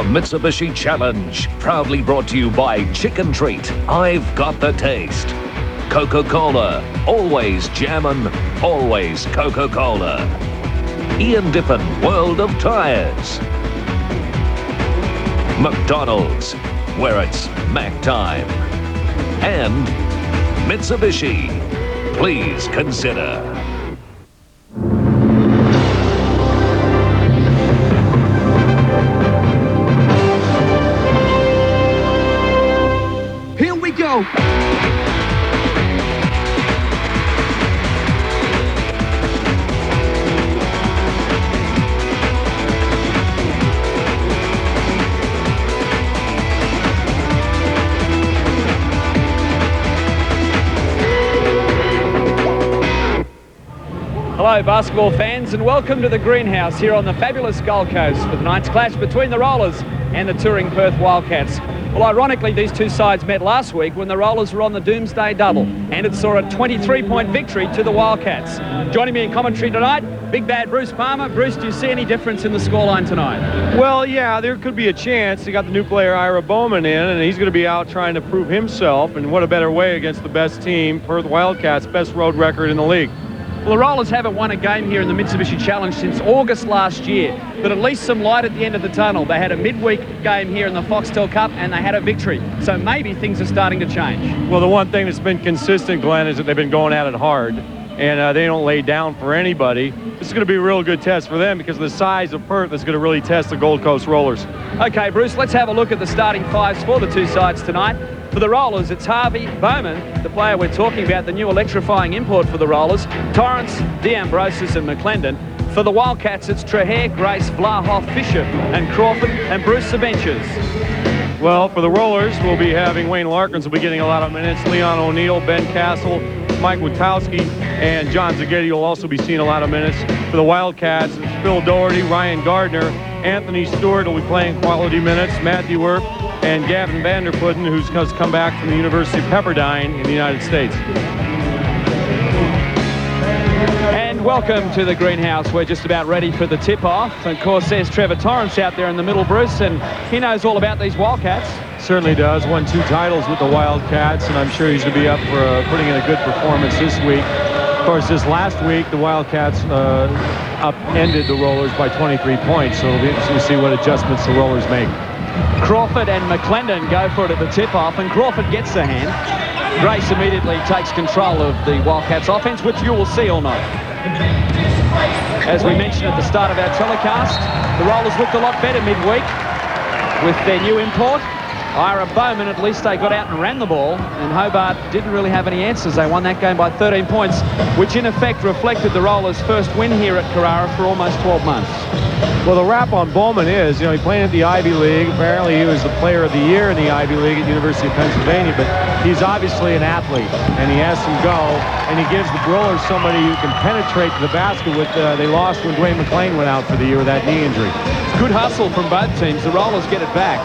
The Mitsubishi Challenge, proudly brought to you by Chicken Treat. I've got the taste. Coca-Cola, always jammin', always Coca-Cola. Ian Dippin, World of Tires. McDonald's, where it's Mac time. And Mitsubishi, please consider. Here we go. Hello basketball fans, and welcome to the greenhouse here on the fabulous Gold Coast for tonight's clash between the Rollers and the touring Perth Wildcats. Well, ironically, these two sides met last week when the Rollers were on the Doomsday Double, and it saw a 23-point victory to the Wildcats. Joining me in commentary tonight, Big Bad Bruce Palmer. Bruce, do you see any difference in the scoreline tonight? Well, yeah, there could be a chance. You got the new player Ira Bowman in, and he's going to be out trying to prove himself, and what a better way against the best team, Perth Wildcats, best road record in the league. Well, the Rollers haven't won a game here in the Mitsubishi Challenge since August last year, but at least some light at the end of the tunnel. They had a midweek game here in the Foxtel Cup, and they had a victory. So maybe things are starting to change. Well, the one thing that's been consistent, Glenn, is that they've been going at it hard, and they don't lay down for anybody. This is going to be a real good test for them because the size of Perth is going to really test the Gold Coast Rollers. Okay, Bruce, let's have a look at the starting fives for the two sides tonight. For the Rollers, it's Harvey Bowman, the player we're talking about, the new electrifying import for the Rollers, Torrance, D'Ambrosis and McClendon. For the Wildcats, it's Trahair, Grace, Vlahoff, Fisher and Crawford, and Bruce the benches. Well, for the Rollers, we'll be having Wayne Larkins will be getting a lot of minutes, Leon O'Neill, Ben Castle, Mike Witowski, and John Zaghetti will also be seeing a lot of minutes. For the Wildcats, it's Phil Doherty, Ryan Gardner, Anthony Stewart will be playing quality minutes, Matthew Earp, and Gavin Vanderputten, who's come back from the University of Pepperdine in the United States. And welcome to the greenhouse. We're just about ready for the tip-off. And of course, there's Trevor Torrance out there in the middle, Bruce, and he knows all about these Wildcats. Certainly does. Won 2 titles with the Wildcats, and I'm sure he's going to be up for putting in a good performance this week. Of course, this last week, the Wildcats upended the Rollers by 23 points, so it'll be interesting to see what adjustments the Rollers make. Crawford and McClendon go for it at the tip-off, and Crawford gets the hand. Grace immediately takes control of the Wildcats offense, which you will see all night. As we mentioned at the start of our telecast, the Rollers looked a lot better midweek with their new import, Ira Bowman. At least they got out and ran the ball, and Hobart didn't really have any answers. They won that game by 13 points, which in effect reflected the Rollers' first win here at Carrara for almost 12 months. Well, the rap on Bowman is, he played at the Ivy League. Apparently, he was the player of the year in the Ivy League at the University of Pennsylvania, but he's obviously an athlete, and he has some go, and he gives the Rollers somebody who can penetrate the basket with. They lost when Dwayne McClain went out for the year with that knee injury. Good hustle from both teams. The Rollers get it back.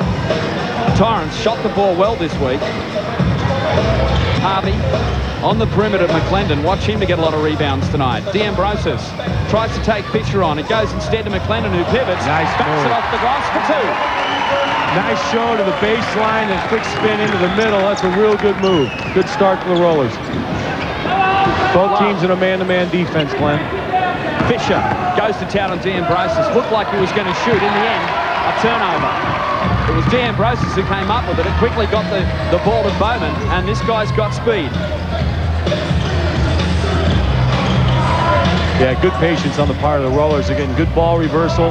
Torrance shot the ball well this week. Harvey on the perimeter of McClendon. Watch him to get a lot of rebounds tonight. D'Ambrosis tries to take Fisher on. It goes instead to McClendon, who pivots. Nice backs move. it off the glass for 2. Nice show to the baseline and quick spin into the middle. That's a real good move. Good start for the Rollers. Both teams in a man-to-man defense, Glenn. Fisher goes to town on D'Ambrosis. Looked like he was going to shoot. In the end, a turnover. It was D'Ambrosis who came up with it. It quickly got the ball to Bowman, and this guy's got speed. Yeah, good patience on the part of the Rollers. Again, good ball reversal.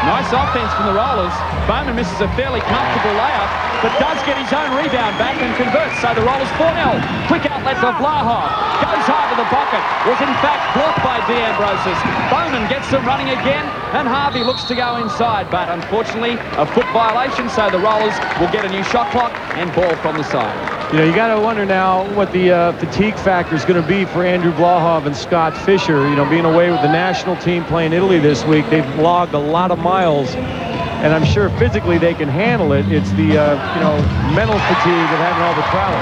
Nice offense from the Rollers. Bowman misses a fairly comfortable layup, but does get his own rebound back and converts. So the Rollers 4-0. Quick outlet to Vlahoff. Goes hard to the pocket. Was in fact blocked by D'Ambrosis. Bowman gets them running again, and Harvey looks to go inside, but unfortunately a foot violation, so the Rollers will get a new shot clock and ball from the side. You got to wonder now what the fatigue factor is going to be for Andrew Vlahoff and Scott Fisher. Being away with the national team playing Italy this week, they've logged a lot of miles, and I'm sure physically they can handle it. It's the mental fatigue of having all the travel.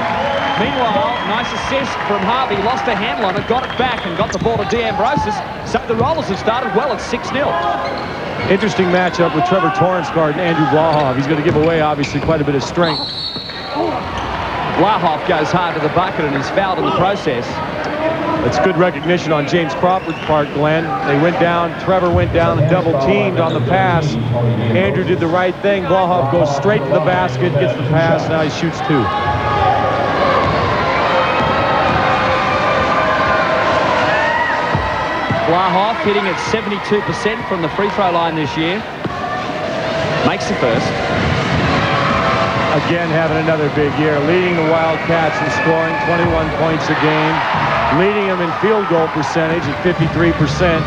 Meanwhile, nice assist from Harvey. Lost a handle on it, got it back, and got the ball to D'Ambrosis. So the Rollers have started well at 6-0. Interesting matchup with Trevor Torrance guarding Andrew Blahoff. He's going to give away, obviously, quite a bit of strength. Blahoff goes hard to the bucket, and he's fouled in the process. That's good recognition on James Crawford's part, Glenn. They went down, Trevor went down and double-teamed on the pass. Andrew did the right thing. Blahoff goes straight to the basket, gets the pass. Now he shoots 2. Blahoff hitting at 72% from the free throw line this year. Makes the first. Again, having another big year, leading the Wildcats in scoring, 21 points a game, leading them in field goal percentage at 53%,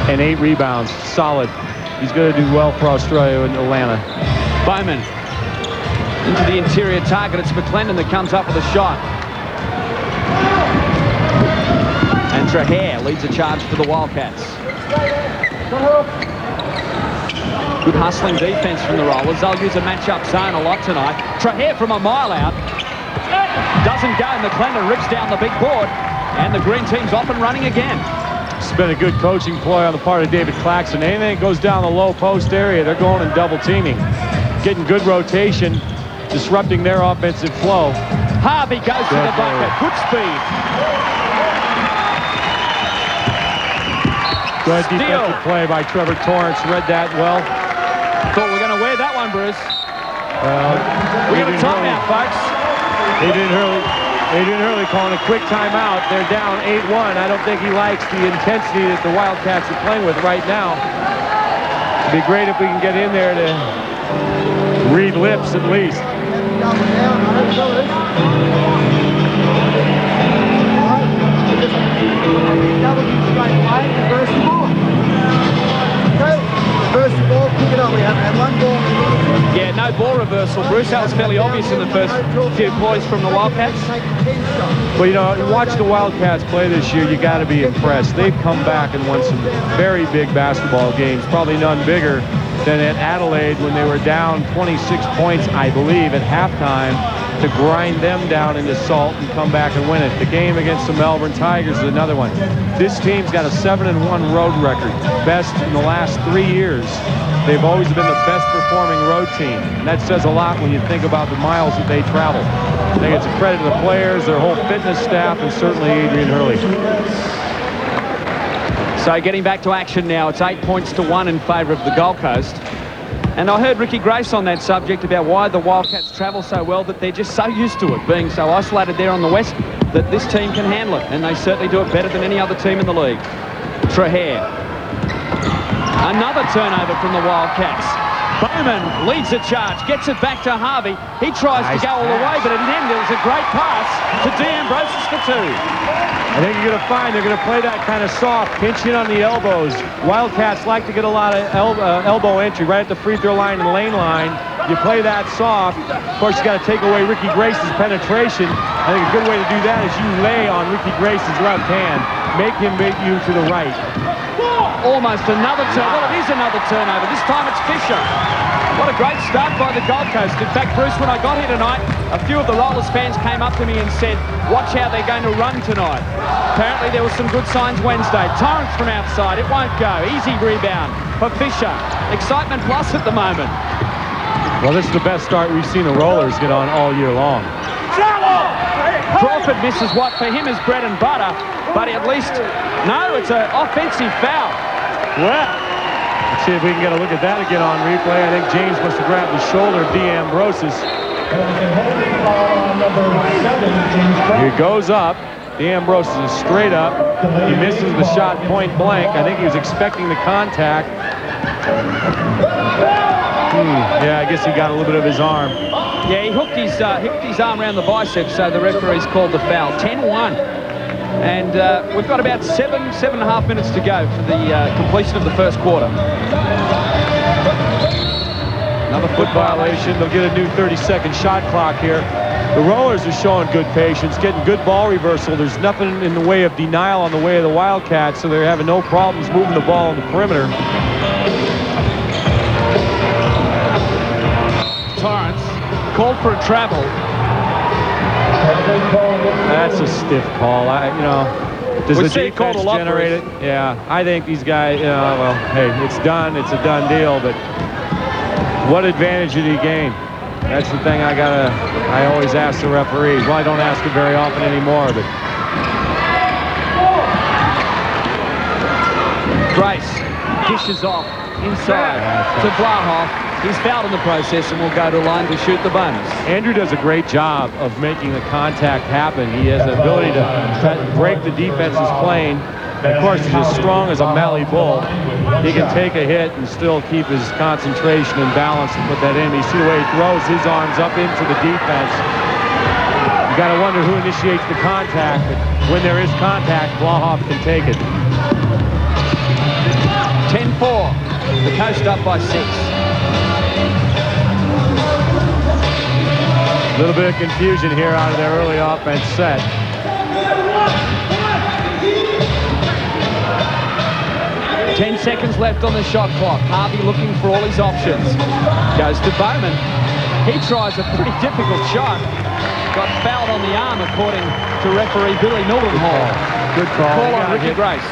and 8 rebounds. Solid. He's going to do well for Australia and Atlanta. Bowman into the interior target. It's McClendon that comes up with a shot. And Trahair leads a charge for the Wildcats. Good hustling defense from the Rollers. They'll use a matchup zone a lot tonight. Trahair from a mile out. Doesn't go. McClendon rips down the big board. And the green team's off and running again. It's been a good coaching ploy on the part of David Claxton. Anything that goes down the low post area, they're going and double teaming. Getting good rotation, disrupting their offensive flow. Harvey goes to the bucket. Good speed. Good defensive play by Trevor Torrance. Read that well. Thought we were going to wear that one, Bruce. We got a timeout, folks. Adrian Hurley calling a quick timeout. They're down 8-1. I don't think he likes the intensity that the Wildcats are playing with right now. It'd be great if we can get in there to read lips at least. Yeah, no ball reversal, Bruce. That was fairly obvious in the first few points from the Wildcats. Well, you know, you watch the Wildcats play this year, you got to be impressed. They've come back and won some very big basketball games, probably none bigger than at Adelaide when they were down 26 points, I believe, at halftime, to grind them down into salt and come back and win it. The game against the Melbourne Tigers is another one. This team's got a 7-1 road record, best in the last 3 years. They've always been the best performing road team, and that says a lot when you think about the miles that they travel. I think it's a credit to the players, their whole fitness staff, and certainly Adrian Hurley. So getting back to action now, it's 8-1 in favour of the Gold Coast. And I heard Ricky Grace on that subject about why the Wildcats travel so well, that they're just so used to it, being so isolated there on the west, that this team can handle it. And they certainly do it better than any other team in the league. Trahair. Another turnover from the Wildcats. Bowman leads the charge, gets it back to Harvey. He tries to go all the way, but in the end, it was a great pass to D'Ambrosis for 2. I think you're going to find they're going to play that kind of soft, pinch in on the elbows. Wildcats like to get a lot of elbow entry right at the free throw line and lane line. You play that soft. Of course, you got to take away Ricky Grace's penetration. I think a good way to do that is you lay on Ricky Grace's left hand. Make him make you to the right. Almost another turnover. Well, it is another turnover. This time it's Fisher. What a great start by the Gold Coast. In fact, Bruce, when I got here tonight, a few of the Rollers fans came up to me and said, watch how they're going to run tonight. Apparently there were some good signs Wednesday. Torrance from outside. It won't go. Easy rebound for Fisher. Excitement plus at the moment. Well, this is the best start we've seen the Rollers get on all year long. Crawford misses what for him is bread and butter, but at least, no, it's an offensive foul. Well, let's see if we can get a look at that again on replay. I think James must have grabbed the shoulder of D'Ambrosis. He goes up. D'Ambrosis is straight up. He misses the shot point blank. I think he was expecting the contact. Yeah, I guess he got a little bit of his arm. Yeah, he hooked his arm around the biceps, so the referee's called the foul. 10-1. And we've got about 7.5 minutes to go for the completion of the first quarter. Another foot violation. They'll get a new 30-second shot clock here. The Rollers are showing good patience, getting good ball reversal. There's nothing in the way of denial on the way of the Wildcats, so they're having no problems moving the ball on the perimeter. Torrance called for a travel. That's a stiff call. You know, does the defense generate it? Yeah, I think these guys, you know, well, hey, it's done. It's a done deal, but what advantage did he gain? That's the thing I always ask the referees. Well, I don't ask it very often anymore, but. Grace dishes off inside to Blahoff. He's fouled in the process and will go to the line to shoot the bonus. Andrew does a great job of making the contact happen. He has the ability to break the defense's plane. And of course, he's as strong as a Mallee bull. He can take a hit and still keep his concentration and balance and put that in. You see the way he throws his arms up into the defense. You got to wonder who initiates the contact. But when there is contact, Blahoff can take it. 10-4. The Coast up by 6. A little bit of confusion here out of their early offense set. Ten seconds left on the shot clock. Harvey looking for all his options. Goes to Bowman. He tries a pretty difficult shot. Got fouled on the arm, according to referee Billy Mildenhall. Good call. Call on Ricky Grace.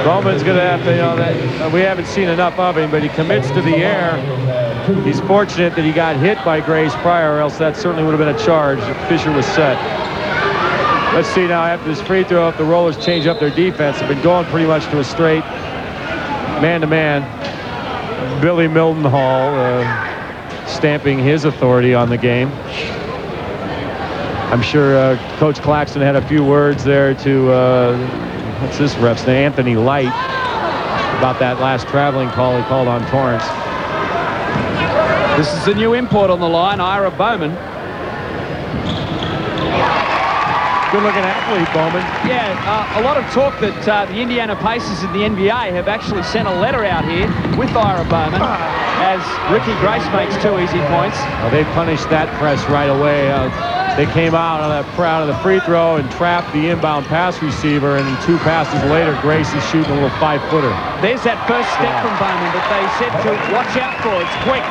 Bowman's going to have to, you know, that we haven't seen enough of him, but he commits to the air. He's fortunate that he got hit by Grace prior, or else that certainly would have been a charge if Fisher was set. Let's see now, after this free throw, if the Rollers change up their defense. They've been going pretty much to a straight man-to-man. Billy Mildenhall stamping his authority on the game. I'm sure Coach Claxton had a few words there to, what's this ref's name? Anthony Light, about that last traveling call he called on Torrance. This is the new import on the line, Ira Bowman. Good-looking athlete, Bowman. Yeah, a lot of talk that the Indiana Pacers in the NBA have actually sent a letter out here with Ira Bowman as Ricky Grace makes 2 easy points. Well, they punished that press right away. They came out of the free throw and trapped the inbound pass receiver, and 2 passes later, Grace is shooting a little 5-footer. There's that first step from Bowman that they said to watch out for. It's quick,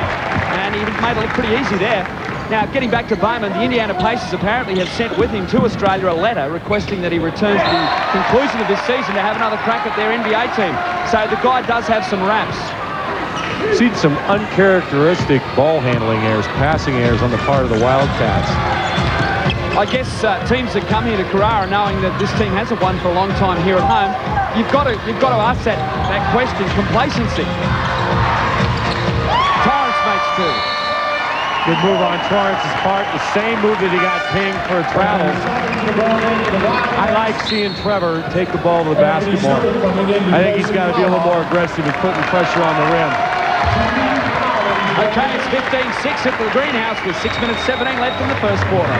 and he made it look pretty easy there. Now, getting back to Bowman, the Indiana Pacers apparently have sent with him to Australia a letter requesting that he returns to the conclusion of this season to have another crack at their NBA team. So the guy does have some raps. Seen some uncharacteristic ball handling errors, passing errors on the part of the Wildcats. I guess teams that come here to Carrara knowing that this team hasn't won for a long time here at home, you've got to ask that question, complacency. Torrance makes 2. Good move on Torrance's part. The same move that he got pinged for travels. I like seeing Trevor take the ball to the basketball. I think he's got to be a little more aggressive in putting pressure on the rim. Okay, it's 15-6 at the greenhouse with 6 minutes 17 left in the first quarter.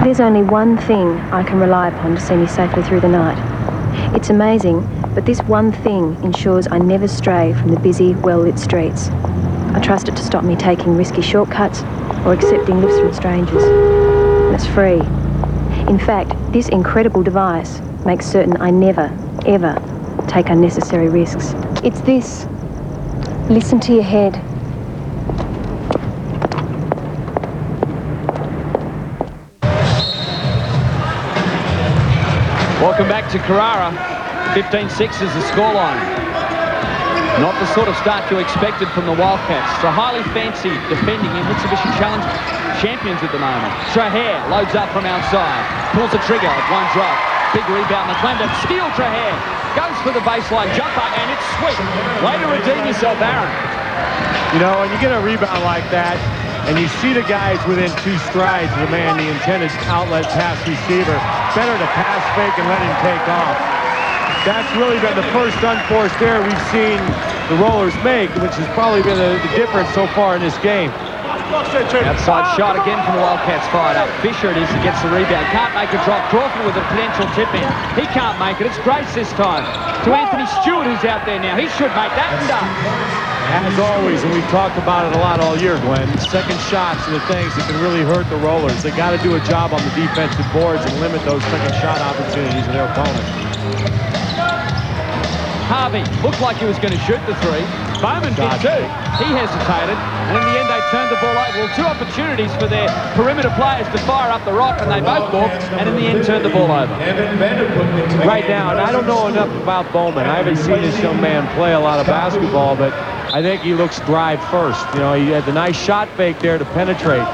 There's only one thing I can rely upon to see me safely through the night. It's amazing, but this one thing ensures I never stray from the busy, well-lit streets. I trust it to stop me taking risky shortcuts or accepting lifts from strangers. And it's free. In fact, this incredible device makes certain I never, ever take unnecessary risks. It's this. Listen to your head. Welcome back to Carrara. 15-6 is the scoreline. Not the sort of start you expected from the Wildcats. So highly fancy defending in Mitsubishi Challenge champions at the moment. Trahair loads up from outside. Pulls the trigger. One drop. Big rebound. McClendon. Steal Trahair. Goes for the baseline jumper, and it's sweet. Way to redeem yourself, Aaron. You know, when you get a rebound like that, and you see the guys within 2 strides of the man, the intended outlet pass receiver, better to pass fake and let him take off. That's really been the first unforced error we've seen the Rollers make, which has probably been the difference so far in this game. Outside shot again from the Wildcats fired up. Fisher it is who gets the rebound. Can't make a drop. Crawford with a potential tip in. He can't make it. It's Grace this time. To Anthony Stewart, who's out there now. He should make that and done. As always, and we've talked about it a lot all year, Glenn, second shots are the things that can really hurt the Rollers. They got to do a job on the defensive boards and limit those second shot opportunities of their opponent. Harvey looked like he was going to shoot the 3. Bowman did too. He hesitated, and in the end they turned the ball over. Well, 2 opportunities for their perimeter players to fire up the rock, and they both walked, and in the end turned the ball over. Right now, and I don't know enough about Bowman. I haven't seen this young man play a lot of basketball, but I think he looks drive first. You know, he had the nice shot fake there to penetrate.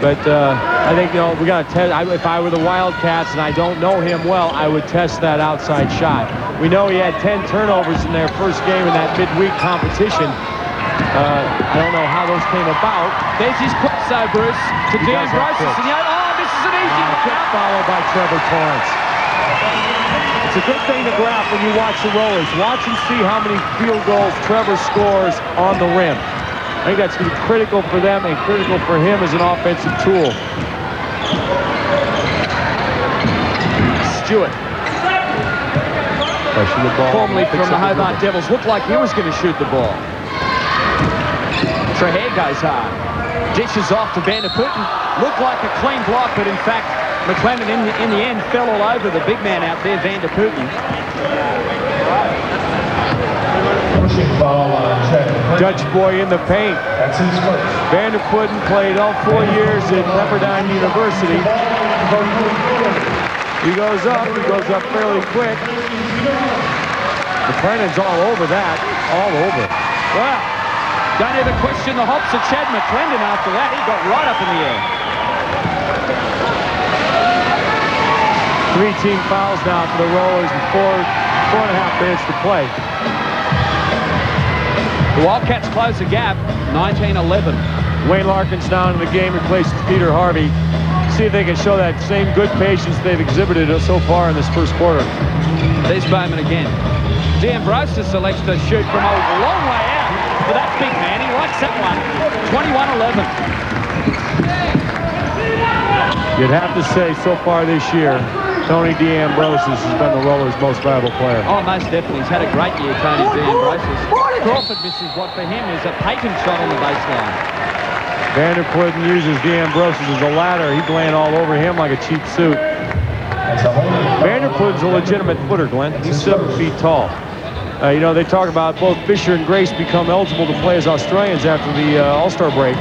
But I think, you know, we got to test. If I were the Wildcats and I don't know him well, I would test that outside shot. We know he had 10 turnovers in their first game in that midweek competition. I don't know how those came about. There's his cross, though, Bruce, to Dan Gross. Oh, this is an easy one. Followed by Trevor Torrance. It's a good thing to graph when you watch the Rollers. Watch and see how many field goals Trevor scores on the rim. I think that's going to be critical for them and critical for him as an offensive tool. Stewart. Formerly from the Hobart Devils. Looked like he was going to shoot the ball. Trahair goes hard. Dishes off to Vander Putten. Looked like a clean block, but in fact, McClendon in the end fell all over the big man out there, Vander Putten. Dutch boy in the paint. Vander Putten played all 4 years at Pepperdine University. He goes up fairly quick. McClendon's all over that, all over. Well, don't ever question the hops of Chad McClendon after that. He got right up in the air. 3 team fouls now for the Rollers and 4.5 minutes to play. The Wildcats close the gap, 19-11. Wayne Larkins now in the game, replaces Peter Harvey. See if they can show that same good patience they've exhibited so far in this first quarter. There's Bowman again. D'Ambrosis selects to shoot from a long way out for that big man. He likes that one. 21-11. You'd have to say so far this year, Tony D'Ambrosis has been the Rollers' most valuable player. Oh, most definitely. He's had a great year, Tony D'Ambrosis. Crawford misses what for him is a patent shot on the baseline. Vander Putten uses D'Ambrosis as a ladder. He's laying all over him like a cheap suit. Vander Putten's a legitimate footer, Glenn. He's 7 feet tall. You know, they talk about both Fisher and Grace become eligible to play as Australians after the All-Star break.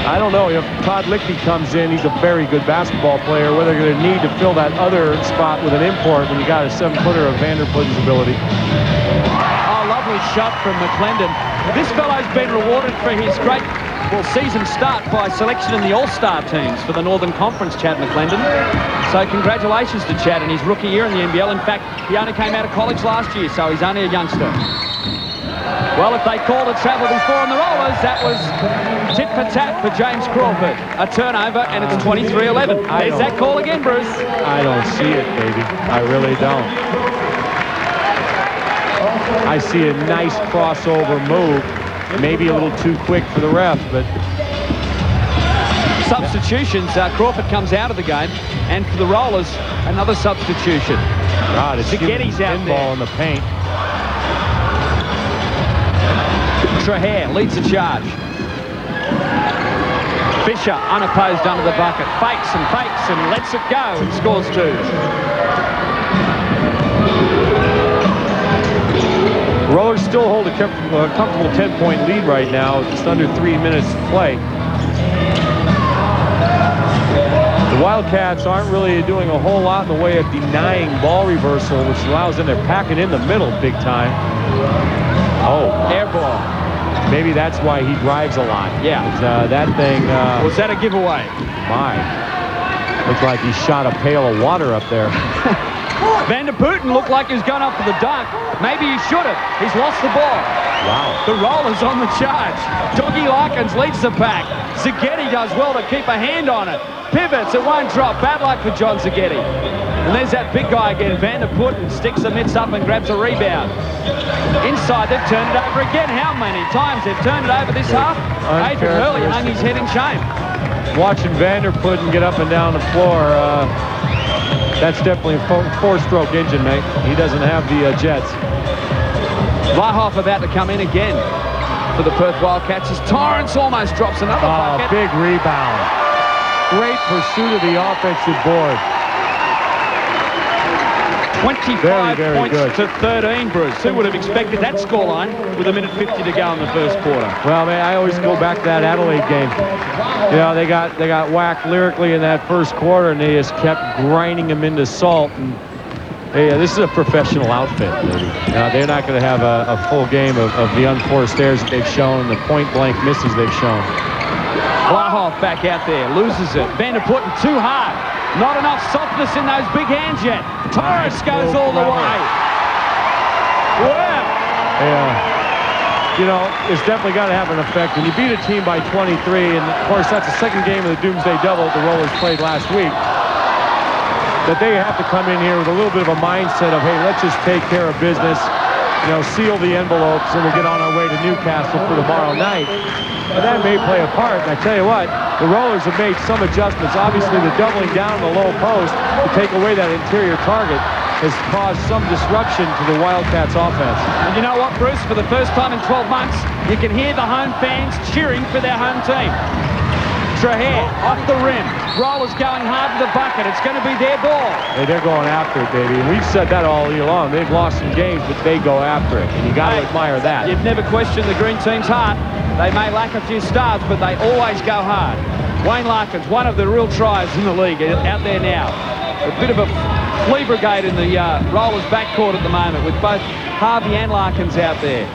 I don't know if Todd Lichty comes in, he's a very good basketball player, whether they're going to need to fill that other spot with an import when you got a 7-footer of Vander Putten's ability. Oh, lovely shot from McClendon. This fellow's been rewarded for his great, season start by selection in the All-Star teams for the Northern Conference, Chad McClendon. So congratulations to Chad in his rookie year in the NBL. In fact, he only came out of college last year, so he's only a youngster. Well, if they called a travel before on the Rollers, that was tit for tat for James Crawford. A turnover, and it's 23-11. There's that call again, Bruce. I don't see it, baby. I really don't. I see a nice crossover move. Maybe a little too quick for the ref, but... Substitutions. Crawford comes out of the game, and for the Rollers, another substitution. God, it's Getty's out there. Ball in the paint. Trahair leads the charge. Fisher, unopposed under the bucket, fakes and lets it go and scores 2. Rollers still hold a comfortable 10-point lead right now, just under 3 minutes to play. The Wildcats aren't really doing a whole lot in the way of denying ball reversal, which allows them to pack it in the middle big time. Oh. Air ball. Maybe that's why he drives a lot. Yeah. That thing... Was that a giveaway? My. Looks like he shot a pail of water up there. Van der Putten looked like he was going up for the dunk. Maybe he should have. He's lost the ball. Wow. The Rollers on the charge. Doggy Larkins leads the pack. Zaghetti does well to keep a hand on it. Pivots, it won't drop. Bad luck for John Zaghetti. And there's that big guy again. Van der Putten sticks the mitts up and grabs a rebound. Inside, they've turned it over again. How many times they've turned it over this half? Adrian Hurley hung his head in shame. Watching Van der Putten get up and down the floor, that's definitely a four-stroke engine, mate. He doesn't have the jets. Lahoff about to come in again for the Perth Wildcats as Torrance almost drops another bucket. Big rebound. Great pursuit of the offensive board. 25 points good. to 13, Bruce. Who would have expected that scoreline with 1:50 to go in the first quarter? Well, man, I always go back to that Adelaide game. You know, they got whacked lyrically in that first quarter, and they just kept grinding them into salt. And hey, this is a professional outfit, maybe. They're not going to have a full game of the unforced errors that they've shown, the point-blank misses they've shown. Lahoff back out there, loses it. Van der Putten too hard. Not enough softness in those big hands yet. Torres goes all the way. Wow. Yeah. You know, it's definitely got to have an effect. When you beat a team by 23, and of course that's the second game of the Doomsday Double the Rollers played last week, that they have to come in here with a little bit of a mindset of, hey, let's just take care of business, you know, seal the envelopes, and we'll get on our way to Newcastle for tomorrow night. And that may play a part. And I tell you what, the Rollers have made some adjustments. Obviously, the doubling down the low post to take away that interior target has caused some disruption to the Wildcats offense. And you know what, Bruce? For the first time in 12 months, you can hear the home fans cheering for their home team. Trahere off the rim. Rollers going hard to the bucket. It's going to be their ball. Hey, they're going after it, baby. And we've said that all year long. They've lost some games, but they go after it. And you got to admire that. You've never questioned the green team's heart. They may lack a few stars, but they always go hard. Wayne Larkins, one of the real tries in the league, out there now. A bit of a flea brigade in the Rollers backcourt at the moment with both Harvey and Larkins out there.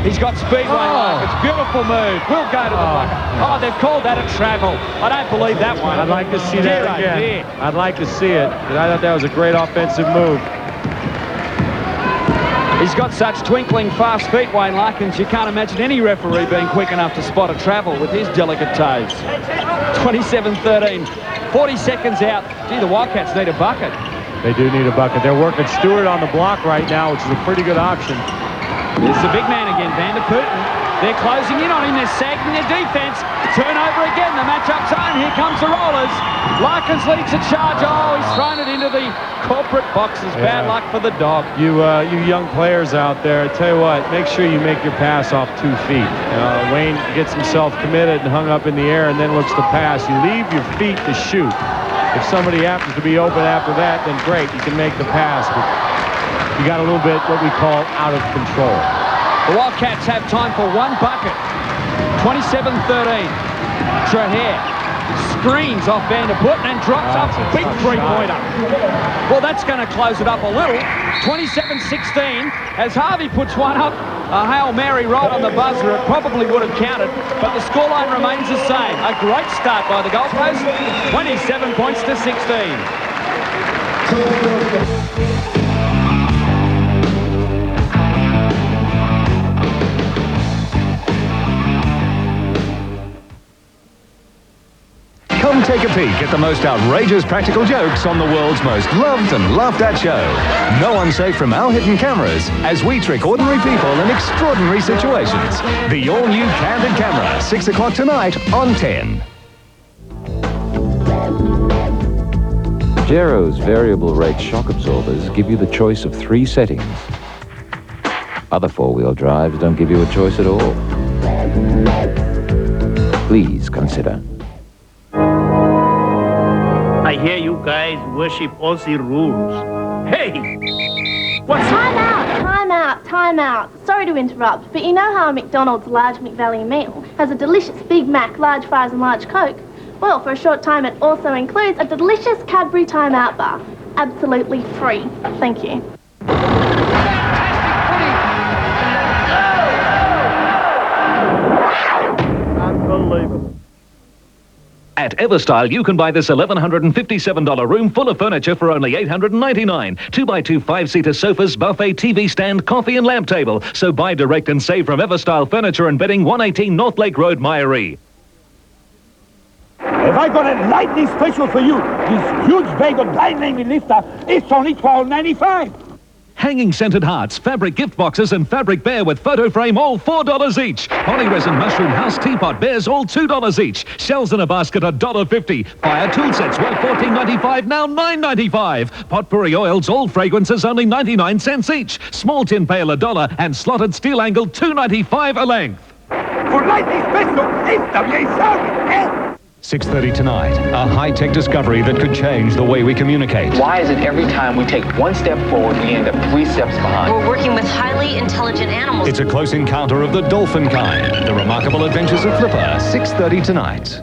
He's got speed, Wayne Larkins. Beautiful move. Will go to the bucket. Oh, they've called that a travel. I don't believe that one. I'd like to see that again. I'd like to see it. I thought that was a great offensive move. He's got such twinkling fast feet, Wayne Larkins. You can't imagine any referee being quick enough to spot a travel with his delicate toes. 27-13. 40 seconds out. Gee, the Wildcats need a bucket. They do need a bucket. They're working Stewart on the block right now, which is a pretty good option. There's the big man again, Van der Putten. They're closing in on him. They're sagging their defense. Turnover again. The matchup zone. Here comes the Rollers. Larkins leads a charge. Oh, he's thrown it into the corporate boxes. Bad luck for the dog. You young players out there, I tell you what, make sure you make your pass off 2 feet. Wayne gets himself committed and hung up in the air and then looks to pass. You leave your feet to shoot. If somebody happens to be open after that, then great, you can make the pass. But you got a little bit what we call out of control. The Wildcats have time for one bucket. 27-13. Trahere screens off Van der Putten and drops up a big three-pointer. Well, that's going to close it up a little. 27-16 as Harvey puts one up. A Hail Mary right on the buzzer. It probably would have counted, but the scoreline remains the same. A great start by the Gold Coast. 27 points to 16. Come take a peek at the most outrageous practical jokes on the world's most loved and laughed at show. No one safe from our hidden cameras as we trick ordinary people in extraordinary situations. The all-new Candid Camera, 6 o'clock tonight on 10. Gero's variable rate shock absorbers give you the choice of 3 settings. Other four-wheel drives don't give you a choice at all. Please consider. I hear you guys worship Aussie rules. Hey! What's Time out, time out, time out. Sorry to interrupt, but you know how a McDonald's large McValley meal has a delicious Big Mac, large fries and large Coke? Well, for a short time it also includes a delicious Cadbury Time Out bar. Absolutely free. Thank you. At Everstyle, you can buy this $1,157 room full of furniture for only $899. 2x2 5-seater sofas, buffet, TV stand, coffee and lamp table. So buy direct and save from Everstyle Furniture and Bedding, 118 North Lake Road, Myrie. Have I got a lightning special for you? This huge bag of dynamic lifter, it's only $12.95. Hanging scented hearts, fabric gift boxes and fabric bear with photo frame, all $4 each. Polyresin mushroom house teapot bears, all $2 each. Shells in a basket, $1.50. Fire tool sets worth $14.95, now $9.95. Potpourri oils, all fragrances, only 99 cents each. Small tin pail, $1, and slotted steel angle, $2.95 a length. For lightning special, it's WA 6:30 tonight, a high-tech discovery that could change the way we communicate. Why is it every time we take one step forward, we end up 3 steps behind? We're working with highly intelligent animals. It's a close encounter of the dolphin kind. The remarkable adventures of Flipper, 6:30 tonight.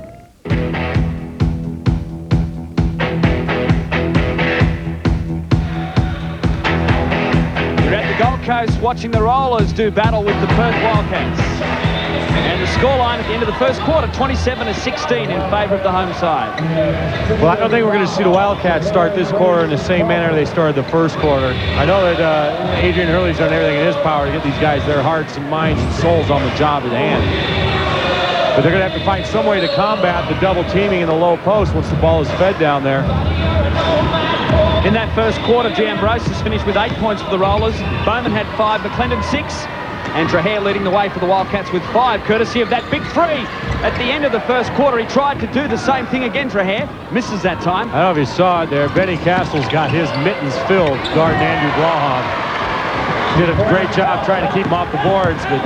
We're at the Gold Coast watching the Rollers do battle with the Perth Wildcats. And the scoreline at the end of the first quarter, 27-16 in favour of the home side. Well, I don't think we're going to see the Wildcats start this quarter in the same manner they started the first quarter. I know that Adrian Hurley's done everything in his power to get these guys their hearts and minds and souls on the job at hand. But they're going to have to find some way to combat the double teaming in the low post once the ball is fed down there. In that first quarter, Giambrosis finished with 8 points for the Rollers. Bowman had 5, McClendon 6. And Trahair leading the way for the Wildcats with 5, courtesy of that big free. At the end of the first quarter, he tried to do the same thing again, Trahair. Misses that time. I don't know if you saw it there. Benny Castle's got his mittens filled, guarding Andrew Blahov. Did a great job trying to keep him off the boards, but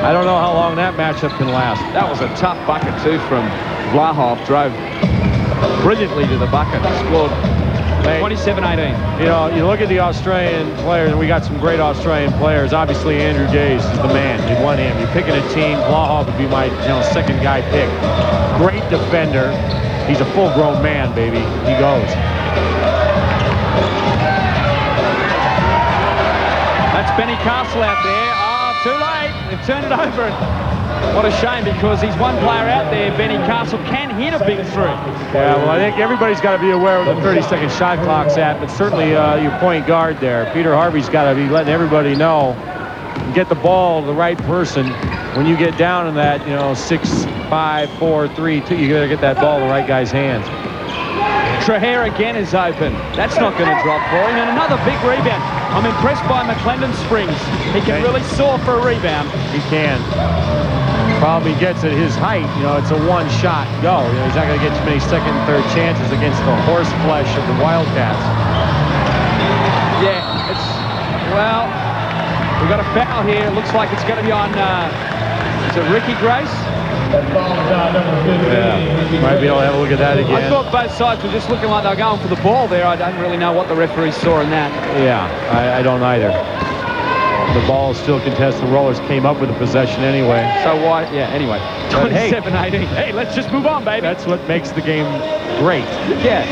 I don't know how long that matchup can last. That was a tough bucket, too, from Blahov. Drove brilliantly to the bucket. Scored 27-18. You know, you look at the Australian players, and we got some great Australian players. Obviously, Andrew Gaze is the man. You want him. You're picking a team. Blahov would be my second guy pick. Great defender. He's a full-grown man, baby. He goes. That's Benny Castle out there. Ah, too late. They've turned it over. What a shame, because he's one player out there, Benny Castle, can hit a big three. Yeah, well, I think everybody's got to be aware of the 30-second shot clock's at, but certainly your point guard there, Peter Harvey's got to be letting everybody know, get the ball to the right person. When you get down in that, 6, 5, 4, 3, 2, you got to get that ball in the right guy's hands. Trahair again is open. That's not going to drop for him. And another big rebound. I'm impressed by McClendon Springs. He can really soar for a rebound. He can. Problem he gets at his height, it's a one-shot go. He's not going to get too many second and third chances against the horse flesh of the Wildcats. Yeah, well, we've got a foul here. It looks like it's going to be on, is it Ricky Grace? Yeah, might be able to have a look at that again. I thought both sides were just looking like they were going for the ball there. I don't really know what the referee saw in that. Yeah, I don't either. The ball is still contested. The Rollers came up with the possession anyway. So why? Yeah, anyway. 27-18. Hey, let's just move on, baby. That's what makes the game great. Yeah.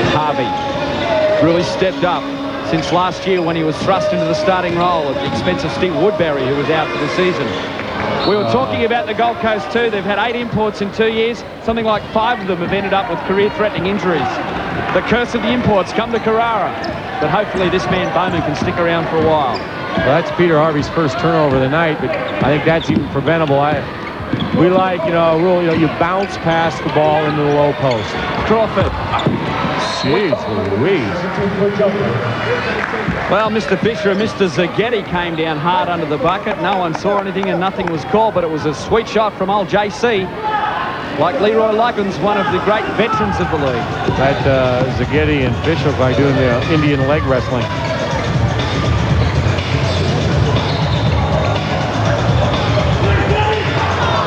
Harvey really stepped up since last year when he was thrust into the starting role at the expense of Steve Woodbury, who was out for the season. We were talking about the Gold Coast too. They've had 8 imports in 2 years. Something like 5 of them have ended up with career-threatening injuries. The curse of the imports come to Carrara. But hopefully this man Bowman can stick around for a while. Well, that's Peter Harvey's first turnover of the night, but I think that's even preventable. We like, a rule, you bounce past the ball into the low post. Crawford. Jeez Louise. Well, Mr. Fisher and Mr. Zaghetti came down hard under the bucket. No one saw anything and nothing was called, but it was a sweet shot from old JC. Like Leroy Luggins, one of the great veterans of the league. That Zaghetti and Fisher by doing the Indian leg wrestling.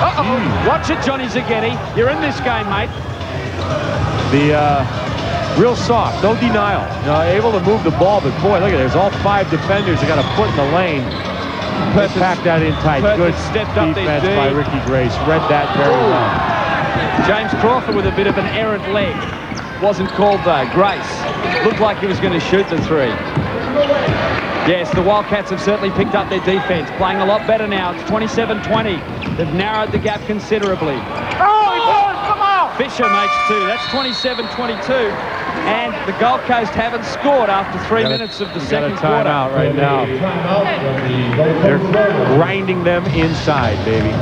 Uh-oh. Watch it, Johnny Zaghetti. You're in this game, mate. The real soft, no denial. Able to move the ball, but boy, look at it. There's all 5 defenders that got a foot in the lane. Pack that in tight. Good stepped up defense by Ricky Grace. Read that very well. James Crawford with a bit of an errant leg. Wasn't called though. Grace Looked like he was going to shoot the three. Yes, the Wildcats have certainly picked up their defense, playing a lot better now. It's 27-20. They've narrowed the gap considerably. Come on! Fisher makes two. That's 27-22. And the Gold Coast haven't scored after 3 minutes of the second quarter. Timeout right now. They're grinding them inside, baby.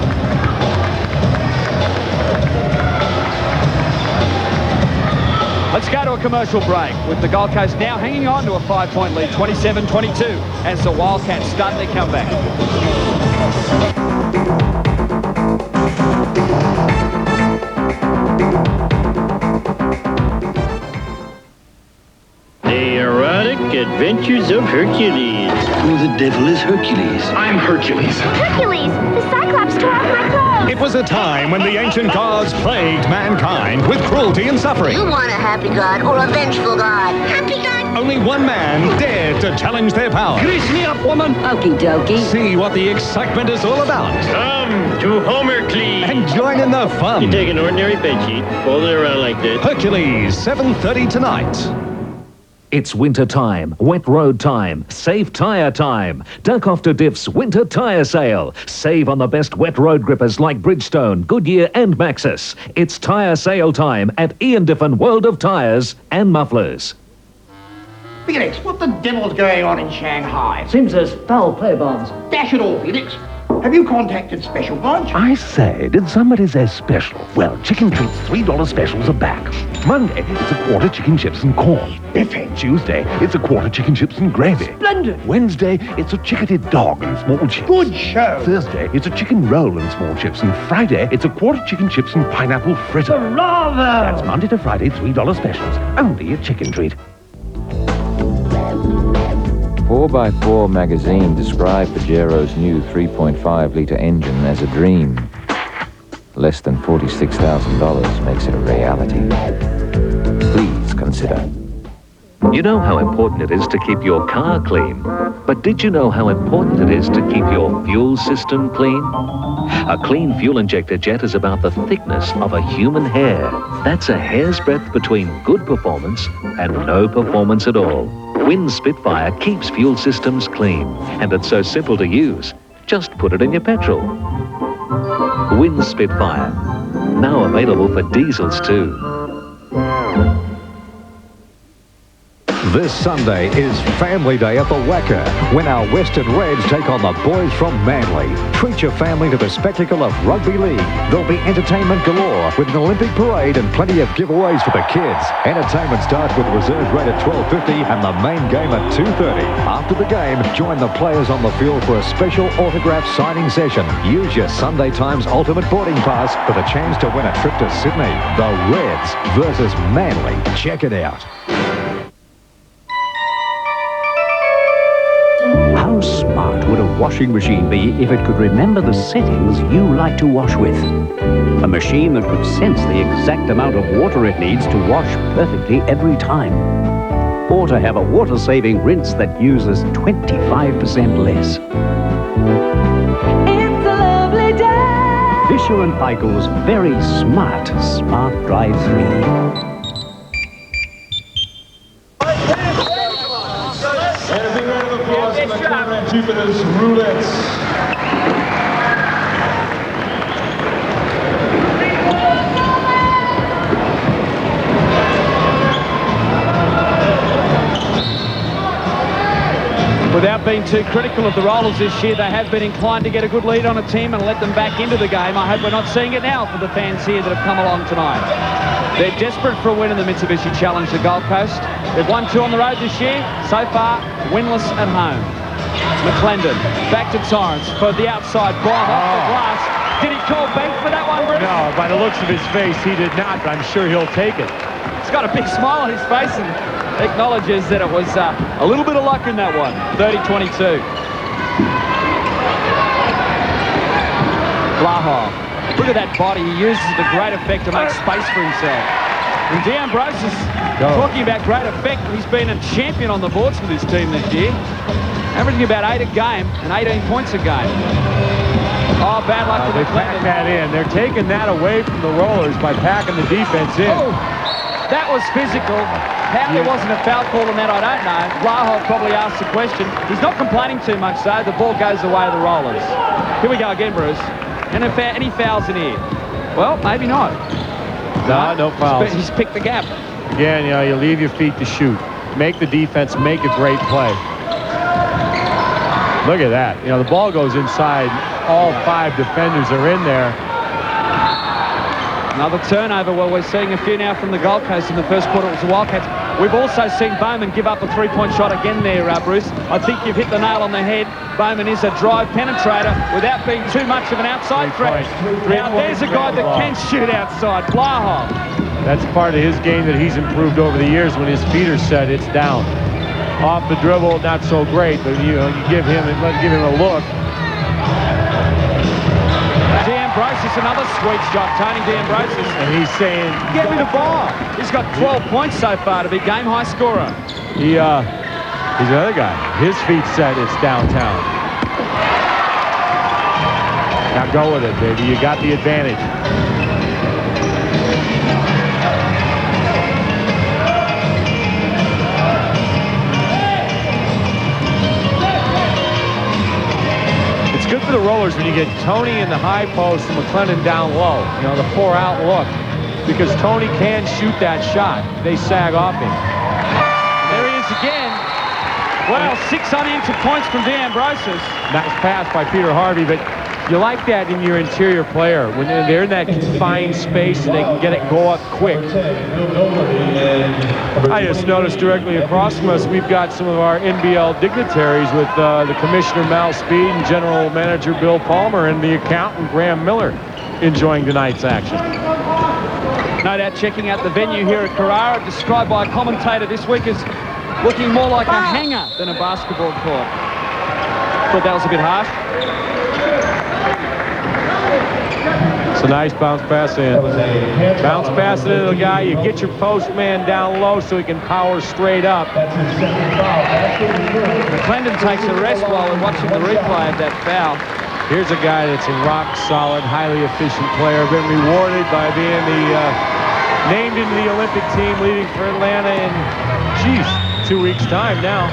Let's go to a commercial break with the Gold Coast now hanging on to a 5-point lead, 27-22, as the Wildcats start their comeback. The erotic adventures of Hercules. Who the devil is Hercules? I'm Hercules. Hercules, the Cyclops tore off my clothes. It was a time when the ancient gods plagued mankind with cruelty and suffering. You want a happy god or a vengeful god? Happy god? Only one man dared to challenge their power. Grease me up, woman. Okie dokie. See what the excitement is all about. Come to Homercles. And join in the fun. You take an ordinary bedsheet, fold it around like this. Hercules, 7:30 tonight. It's winter time, wet road time, safe tyre time. Duck off to Diff's winter tyre sale. Save on the best wet road grippers like Bridgestone, Goodyear and Maxxis. It's tyre sale time at Ian Diffin World of Tyres and Mufflers. Felix, what the devil's going on in Shanghai? Seems there's foul play, Bonds. Dash it all, Felix. Have you contacted Special Branch? I say, did somebody say special? Well, Chicken Treat's $3 specials are back. Monday, it's a quarter chicken chips and corn. Biffing. Tuesday, it's a quarter chicken chips and gravy. Splendid. Wednesday, it's a chicketed dog and small chips. Good show. Thursday, it's a chicken roll and small chips. And Friday, it's a quarter chicken chips and pineapple fritter. Bravo! That's Monday to Friday, $3 specials. Only at Chicken Treat. 4x4 magazine described Pajero's new 3.5-litre engine as a dream. Less than $46,000 makes it a reality. Please consider. You know how important it is to keep your car clean. But did you know how important it is to keep your fuel system clean? A clean fuel injector jet is about the thickness of a human hair. That's a hair's breadth between good performance and no performance at all. Win Spitfire keeps fuel systems clean, and it's so simple to use. Just put it in your petrol. Win Spitfire. Now available for diesels too. This Sunday is Family Day at the Wacker, when our Western Reds take on the boys from Manly. Treat your family to the spectacle of rugby league. There'll be entertainment galore with an Olympic parade and plenty of giveaways for the kids. Entertainment starts with reserves rate at $12.50 and the main game at $2.30. After the game, join the players on the field for a special autograph signing session. Use your Sunday Times Ultimate Boarding Pass for the chance to win a trip to Sydney. The Reds versus Manly. Check it out. How smart would a washing machine be if it could remember the settings you like to wash with? A machine that could sense the exact amount of water it needs to wash perfectly every time. Or to have a water-saving rinse that uses 25% less. It's a lovely day. Fisher & Paykel's very smart Drive 3. Jupiter's roulettes. Without being too critical of the Rollers this year, they have been inclined to get a good lead on a team and let them back into the game. I hope we're not seeing it now for the fans here that have come along tonight. They're desperate for a win in the Mitsubishi Challenge, the Gold Coast. They've won 2 on the road this year. So far, winless at home. McClendon back to Torrance for the outside bomb off the glass. Did he call bank for that one, Bruce? No, by the looks of his face, he did not, but I'm sure he'll take it. He's got a big smile on his face and acknowledges that it was a little bit of luck in that one. 30-22. Blaha. Look at that body. He uses it to great effect to make space for himself. And D'Ambrosius talking about great effect. He's been a champion on the boards for this team this year. Averaging about 8 a game and 18 points a game. Oh, bad luck for They pack that in. They're taking that away from the Rollers by packing the defense in. Oh, that was physical. How there wasn't a foul call on that, I don't know. Blahov probably asked the question. He's not complaining too much, though. The ball goes the way of the Rollers. Here we go again, Bruce. And any fouls in here? Well, maybe not. No fouls. He's picked the gap. Again, you leave your feet to shoot. Make the defense make a great play. Look at that. The ball goes inside. All 5 defenders are in there. Another turnover. Well, we're seeing a few now from the Gold Coast. In the first quarter, it was the Wildcats. We've also seen Bowman give up a 3-point shot again there, Bruce. I think you've hit the nail on the head. Bowman is a drive penetrator without being too much of an outside threat. Now, there's a guy that can shoot outside. Blahov. That's part of his game that he's improved over the years. When his feet are set, it's down. Off the dribble, not so great, but you give him a look. D'Ambrosius, another sweet shot, Tony D'Ambrosius. And he's saying, get me the ball. He's got 12 points so far to be game high scorer. He's another guy. His feet set, it's downtown. Now go with it, baby. You got the advantage. Good for the Rollers when you get Tony in the high post and McClendon down low. The 4-out look. Because Tony can shoot that shot. They sag off him. There he is again. Well, 6 unanswered points from D'Ambrosius. Nice pass by Peter Harvey, but you like that in your interior player. When they're in that confined space and they can get it go up quick. I just noticed directly across from us, we've got some of our NBL dignitaries with the Commissioner Mal Speed and General Manager Bill Palmer and the accountant Graham Miller enjoying tonight's action. No doubt checking out the venue here at Carrara, described by a commentator this week as looking more like a hangar than a basketball court. Thought that was a bit harsh. It's a nice bounce pass in. Bounce pass into the guy. You get your post man down low so he can power straight up. McClendon takes a rest while we're watching the replay of that foul. Here's a guy that's a rock-solid, highly efficient player. Been rewarded by being named into the Olympic team, leading for Atlanta in, 2 weeks' time now.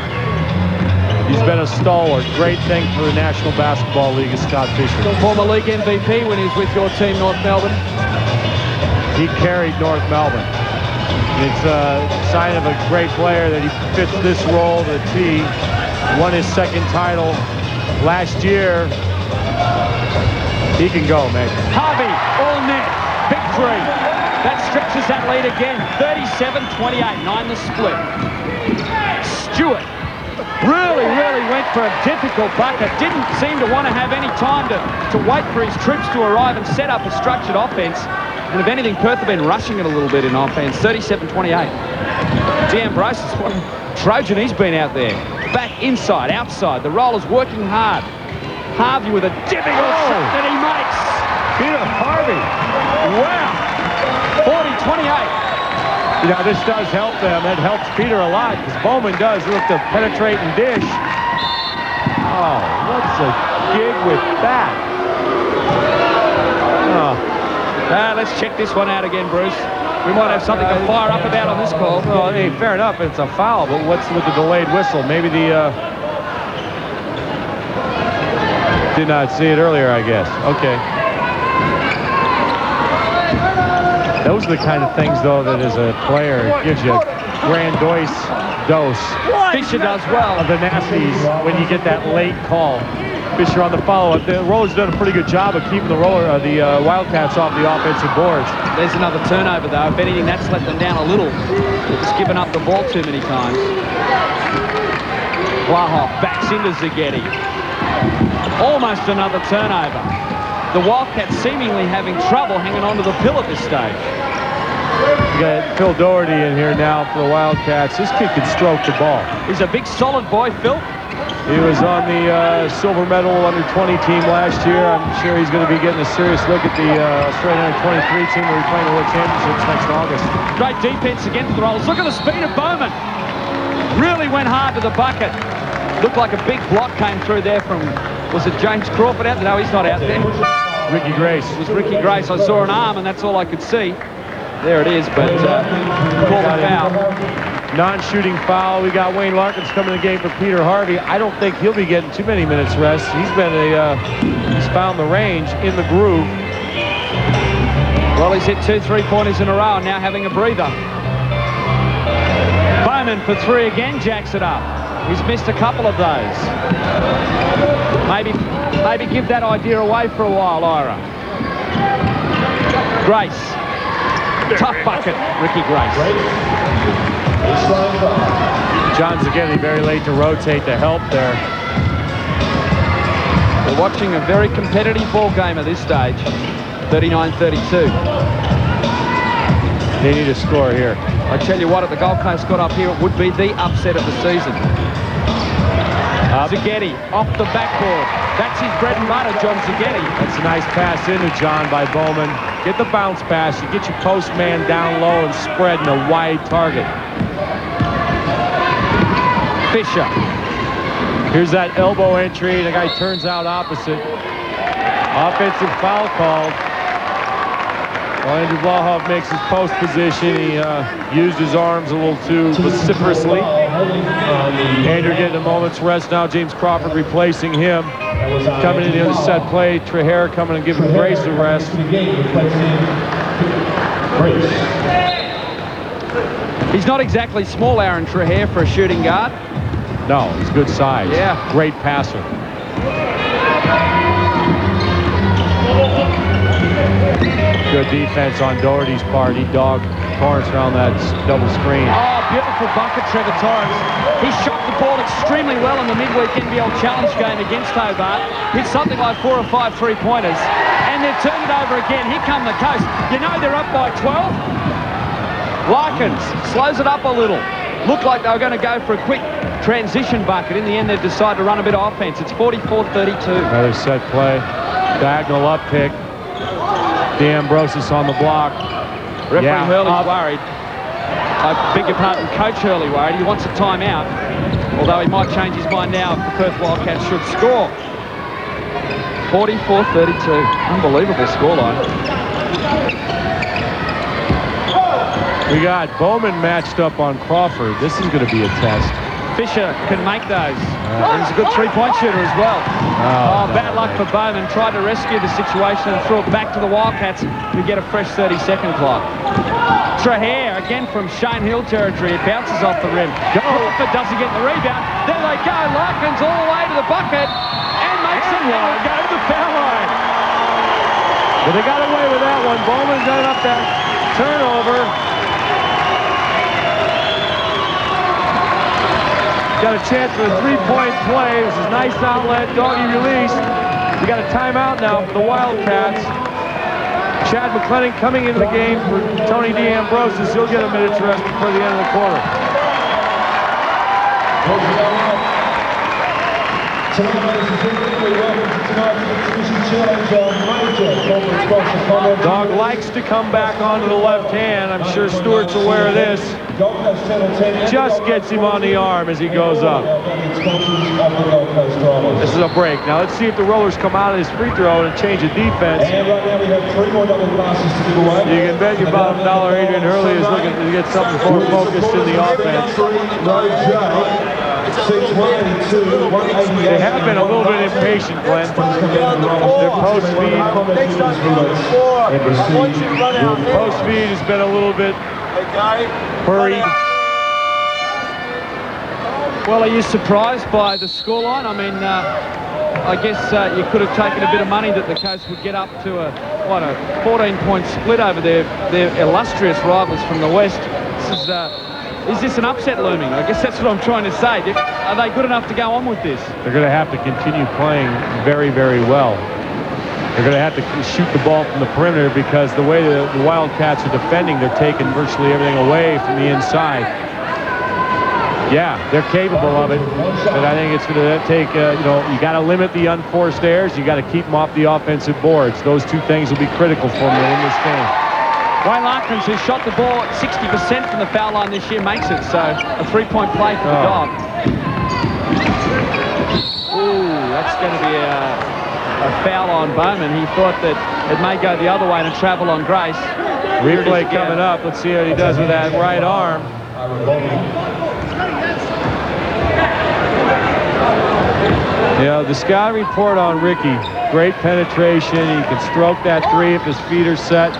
He's been a stalwart. Great thing for the National Basketball League is Scott Fisher. Former league MVP when he was with your team, North Melbourne. He carried North Melbourne. It's a sign of a great player that he fits this role to the T. Won his 2nd title last year. He can go, man. Harvey, all net, victory. That stretches that lead again. 37-28, 9 the split. Stewart really went for a difficult bucket. Didn't seem to want to have any time to wait for his troops to arrive and set up a structured offense. And if anything, Perth have been rushing it a little bit in offense. 37-28. D'Ambrosius, what a Trojan he's been out there. Back inside, outside. The Rollers working hard. Harvey with a difficult shot that he makes. Peter Harvey. Wow. 40-28. This does help them. It helps Peter a lot because Bowman does look to penetrate and dish. Oh, what's a gig with that? Let's check this one out again, Bruce. We might have something to fire up about on this call. Well, hey, fair enough, it's a foul, but what's with the delayed whistle? Maybe the... Did not see it earlier, I guess. Okay. Those are the kind of things, though, that as a player, it gives you a grandiose dose. Fisher does well. Of the nasties when you get that late call. Fisher on the follow-up. The Rollers done a pretty good job of keeping the Wildcats off the offensive boards. There's another turnover, though. If anything, that's let them down a little. They've just given up the ball too many times. Blahov backs into Zaghetti. Almost another turnover. The Wildcats seemingly having trouble hanging on to the pill at this stage. You got Phil Doherty in here now for the Wildcats. This kid can stroke the ball. He's a big, solid boy, Phil. He was on the silver medal under-20 team last year. I'm sure he's going to be getting a serious look at the Australian under-23 team. We'll be playing the World Championships next August. Great defense against the Rollers. Look at the speed of Bowman. Really went hard to the bucket. Looked like a big block came through there from, was it James Crawford out there? No, he's not out there. Ricky Grace. It was Ricky Grace. I saw an arm and that's all I could see. There it is, but called a foul. non-shooting foul. We got Wayne Larkins coming in the game for Peter Harvey. I don't think he'll be getting too many minutes rest. He's found the range in the groove. Well, he's hit 2 3-pointers in a row and now having a breather. Bowman for 3 again, jacks it up. He's missed a couple of those. Maybe give that idea away for a while, Ira. Grace. Tough bucket, Ricky Grace. John Zaghetti very late to rotate to help there. We're watching a very competitive ball game at this stage. 39-32. They need a score here. I tell you what, if the Gold Coast got up here, it would be the upset of the season. Zaghetti off the backboard. That's his bread and butter, John Zaghetti. That's a nice pass into John by Bowman. Get the bounce pass. You get your post man down low and spread in a wide target. Fisher. Here's that elbow entry. The guy turns out opposite. Offensive foul called. Well, Andrew Blahoff makes his post position. He used his arms a little too vociferously. Andrew getting a moment's rest now. James Crawford replacing him. Coming in the other set play. Trahair coming and giving Grace a rest. He's not exactly small, Aaron Trahair, for a shooting guard. No, he's good size. Yeah. Great passer. Good defense on Doherty's part. He dogged Torrance around that double screen. Oh, beautiful bucket, Trevor Torrance. He shot the ball extremely well in the midweek NBL challenge game against Hobart. Hit something like 4 or 5 3-pointers. And they've turned it over again. Here come the Coast. You know they're up by 12. Larkins slows it up a little. Looked like they were going to go for a quick transition bucket. In the end, they've decided to run a bit of offense. It's 44-32. Another set play. Diagonal up pick. D'Ambrosis on the block. Referee Hurley's worried. I beg your pardon, Coach Hurley worried. He wants a timeout. Although he might change his mind now if the Perth Wildcats should score. 44-32. Unbelievable scoreline. We got Bowman matched up on Crawford. This is going to be a test. Fisher can make those. And he's a good 3-point shooter as well. Oh, bad luck for Bowman. Tried to rescue the situation and threw it back to the Wildcats to get a fresh 30-second clock. Trahair, again from Shane Hill territory. It bounces off the rim. Crawford doesn't get the rebound. There they go. Larkins all the way to the bucket and makes it go to the foul line. But they got away with that one. Bowman got up that turnover. Got a chance for a 3-point play. This is a nice outlet, doggy release. We got a timeout now for the Wildcats. Chad McClennan coming into the game for Tony D'Ambrosis. He'll get a minute's rest before the end of the quarter. Dog likes to come back onto the left hand. I'm sure Stewart's aware of this. Just gets him on the arm as he goes up. This is a break. Now let's see if the Rollers come out of this free throw and change the defense. And right now we have 3 more double passes to give away. You can bet your bottom dollar Adrian Hurley is looking to get something more focused in the offense. They have been a little bit impatient, Glenn. Their post speed. Post speed has been a little bit hurried. Well, are you surprised by the scoreline? I mean, I guess you could have taken a bit of money that the Coast would get up to a 14-point split over their illustrious rivals from the West. Is this an upset looming? I guess that's what I'm trying to say. Are they good enough to go on with this? They're going to have to continue playing very, very well. They're going to have to shoot the ball from the perimeter because the way the Wildcats are defending, they're taking virtually everything away from the inside. Yeah, they're capable of it, but I think it's going to take, you got to limit the unforced errors. You got to keep them off the offensive boards. Those two things will be critical for them to win this game. Wayne Larkins, who's shot the ball 60% from the foul line this year, makes it. So a 3-point play for the Dog. Ooh, that's going to be a foul on Bowman. He thought that it may go the other way and travel on Grace. Replay coming up. Let's see what he does with that right arm. Yeah, the scout report on Ricky. Great penetration. He can stroke that three if his feet are set.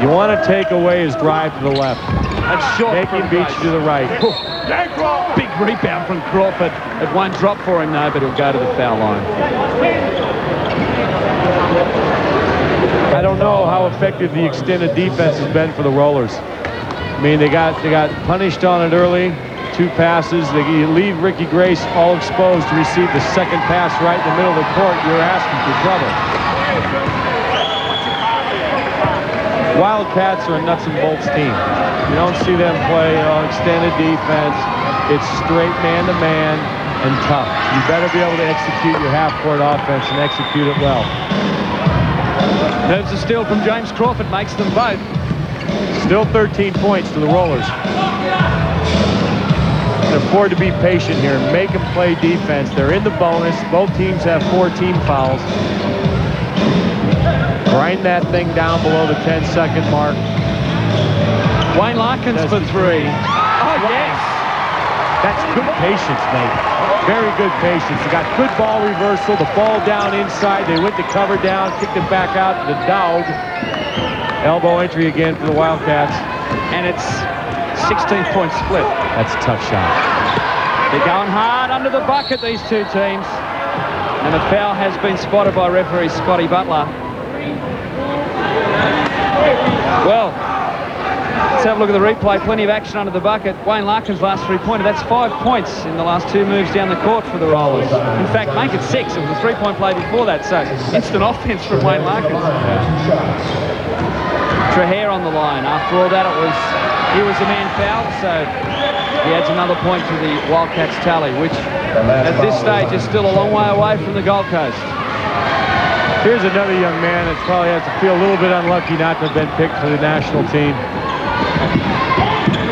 You want to take away his drive to the left. That's short. Make him beat you to the right. Big rebound from Crawford. It won't drop for him, though, but he'll go to the foul line. I don't know how effective the extended defense has been for the Rollers. I mean, they got punished on it early. 2 passes. They leave Ricky Grace all exposed to receive the second pass right in the middle of the court. You're asking for trouble. Wildcats are a nuts and bolts team. You don't see them play extended defense. It's straight man-to-man and tough. You better be able to execute your half-court offense and execute it well. There's a steal from James Crawford, makes them both. Still 13 points to the Rollers. Can afford to be patient here and make them play defense. They're in the bonus. Both teams have 4 team fouls. Grind that thing down below the 10-second mark. Wayne Larkins for 3. Oh, yes. That's good patience, mate. Very good patience. They got good ball reversal. The ball down inside. They went to cover down, kicked it back out to the dog. Elbow entry again for the Wildcats. And it's 16-point split. That's a tough shot. They're going hard under the bucket, these two teams. And a foul has been spotted by referee Scotty Butler. Well, let's have a look at the replay. Plenty of action under the bucket. Wayne Larkins' last 3-pointer. That's 5 points in the last 2 moves down the court for the Rollers. In fact, make it 6. It was a 3-point play before that, so instant offense from Wayne Larkins. Trahair on the line. After all that, he was the man fouled, so he adds another point to the Wildcats tally, which at this stage is still a long way away from the Gold Coast. Here's another young man that probably has to feel a little bit unlucky not to have been picked for the national team.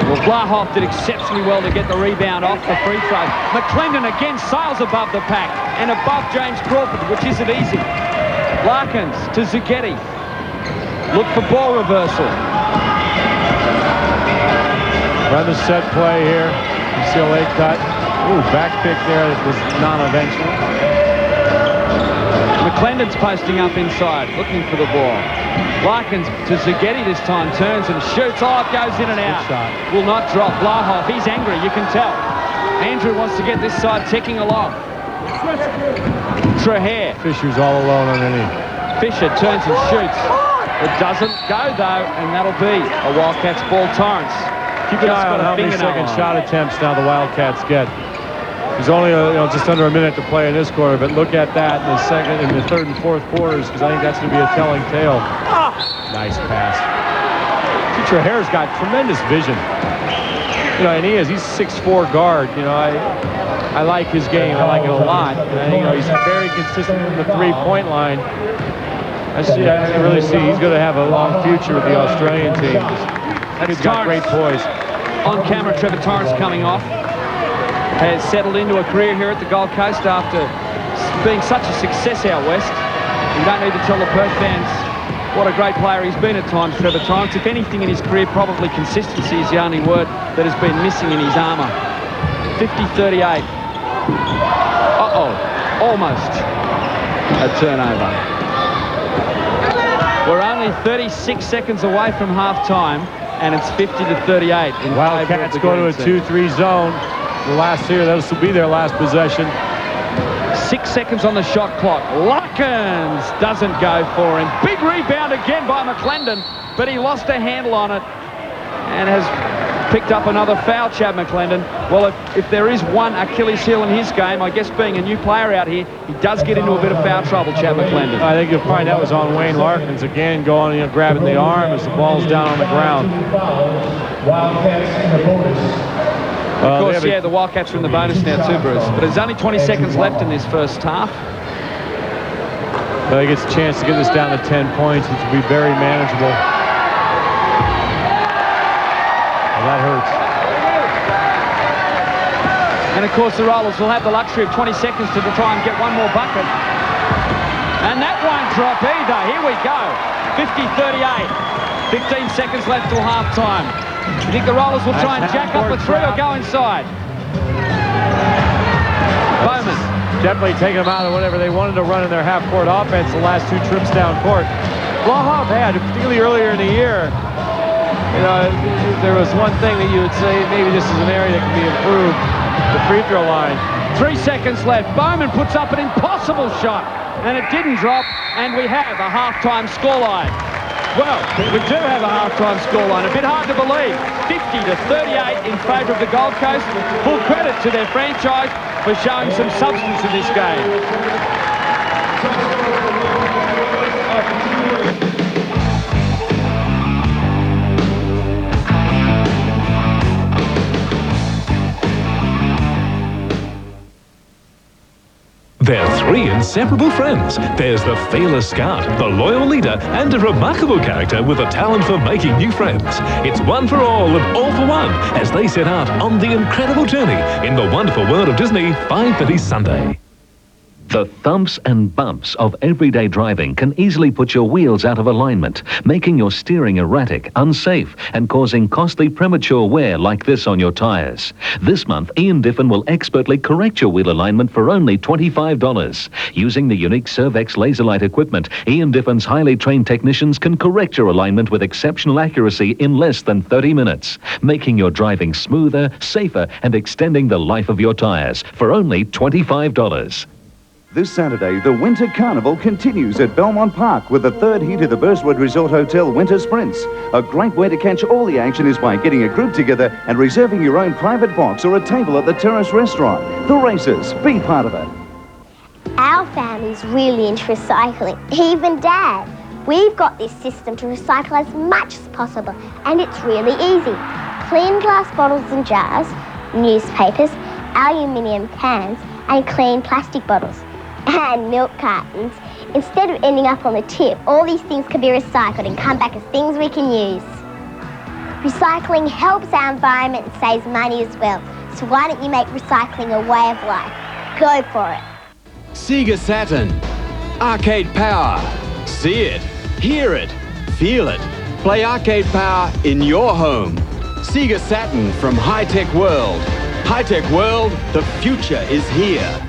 Well, Blahoff did exceptionally well to get the rebound off the free throw. McClendon again sails above the pack and above James Crawford, which isn't easy. Larkins to Zaghetti. Look for ball reversal. Run the set play here. UCLA cut. Ooh, back pick there that was non-eventual. McClendon's posting up inside, looking for the ball. Larkins to Zaghetti this time, turns and shoots. Oh, it goes in and out. Will not drop. Blahoff, he's angry, you can tell. Andrew wants to get this side ticking along. Trahair. Fisher's all alone underneath. Fisher turns and shoots. It doesn't go, though, and that'll be a Wildcats ball. Torrance. Keep an eye on how many second shot attempts now the Wildcats get. There's only just under a minute to play in this quarter, but look at that in the third and fourth quarters, because I think that's going to be a telling tale. Nice pass. Trahair's got tremendous vision. And he's 6'4" guard. I like his game. I like it a lot. And, he's very consistent from the 3-point line. I really see he's going to have a long future with the Australian team. He's got great poise. On camera, Trevor Torrance coming off. Has settled into a career here at the Gold Coast after being such a success out west. You don't need to tell the Perth fans what a great player he's been at times, Trevor Torrance. If anything in his career, probably consistency is the only word that has been missing in his armour. 50-38. Uh-oh, almost a turnover. We're only 36 seconds away from half-time, and it's 50-38. Wildcats go to a 2-3 zone. The last here, this will be their last possession. 6 seconds on the shot clock. Larkins doesn't go for him. Big rebound again by McClendon, but he lost a handle on it and has picked up another foul, Chad McClendon. Well, if there is one Achilles heel in his game, I guess being a new player out here, he does get into a bit of foul trouble, Chad McClendon. I think you'll find that was on Wayne Larkins again, going, grabbing the arm as the ball's down on the ground. Wildcats in the bonus. Of course, the Wildcats are in the bonus now too, Bruce. But there's only 20 seconds left in this first half. He gets a chance to get this down to 10 points, which will be very manageable. Well, that hurts. And of course, the Rollers will have the luxury of 20 seconds to try and get one more bucket. And that won't drop either. Here we go. 50-38. 15 seconds left till half-time. You think the Rollers will try and jack up a three or go inside? Bowman. Definitely taking them out of whatever they wanted to run in their half-court offense the last two trips down court. Blahoff had, particularly earlier in the year, you know, if there was one thing that you would say, maybe this is an area that can be improved, the free throw line. 3 seconds left. Bowman puts up an impossible shot, and it didn't drop, and we have a half-time scoreline. Well, we do have a half-time scoreline. A bit hard to believe. 50-38 in favour of the Gold Coast. Full credit to their franchise for showing some substance in this game. They're three inseparable friends. There's the fearless scout, the loyal leader, and a remarkable character with a talent for making new friends. It's one for all and all for one as they set out on the incredible journey in the wonderful world of Disney, 5:30 Sunday. The thumps and bumps of everyday driving can easily put your wheels out of alignment, making your steering erratic, unsafe, and causing costly premature wear like this on your tyres. This month, Ian Diffin will expertly correct your wheel alignment for only $25. Using the unique Servex laser light equipment, Ian Diffin's highly trained technicians can correct your alignment with exceptional accuracy in less than 30 minutes, making your driving smoother, safer, and extending the life of your tyres for only $25. This Saturday, the Winter Carnival continues at Belmont Park with the third heat of the Burstwood Resort Hotel Winter Sprints. A great way to catch all the action is by getting a group together and reserving your own private box or a table at the Terrace Restaurant. The races, be part of it. Our family's really into recycling, even Dad. We've got this system to recycle as much as possible, and it's really easy. Clean glass bottles and jars, newspapers, aluminium cans, and clean plastic bottles. And milk cartons. Instead of ending up on the tip, all these things can be recycled and come back as things we can use. Recycling helps our environment and saves money as well. So why don't you make recycling a way of life? Go for it. Sega Saturn. Arcade power. See it, hear it, feel it. Play arcade power in your home. Sega Saturn from High Tech World. High Tech World, the future is here.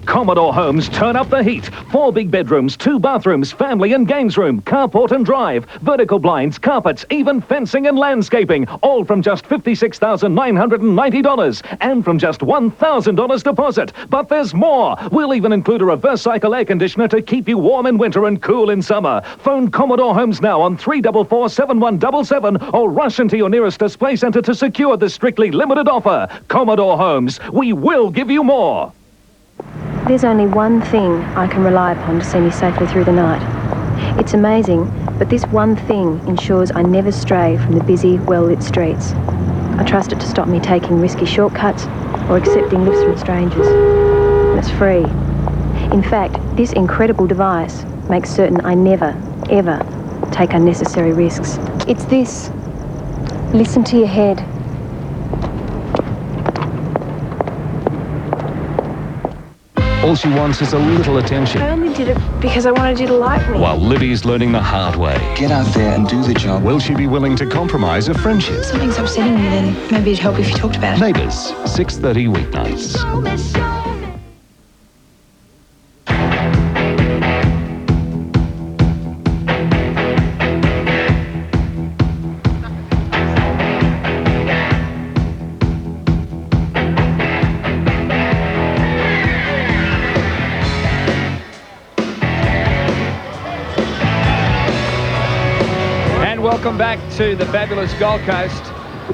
Commodore Homes turn up the heat. 4 big bedrooms, 2 bathrooms, family and games room, carport and drive, vertical blinds, carpets, even fencing and landscaping. All from just $56,990 and from just $1,000 deposit. But there's more. We'll even include a reverse cycle air conditioner to keep you warm in winter and cool in summer. Phone Commodore Homes now on 344-7177 or rush into your nearest display centre to secure this strictly limited offer. Commodore Homes, we will give you more. There's only one thing I can rely upon to see me safely through the night. It's amazing, but this one thing ensures I never stray from the busy, well-lit streets. I trust it to stop me taking risky shortcuts or accepting lifts from strangers. And it's free. In fact, this incredible device makes certain I never, ever take unnecessary risks. It's this. Listen to your head. All she wants is a little attention. I only did it because I wanted you to like me. While Libby's learning the hard way. Get out there and do the job. Will she be willing to compromise a friendship? Something's upsetting me then. Maybe it'd help if you talked about it. Neighbours, 6:30 weeknights. Welcome back to the fabulous Gold Coast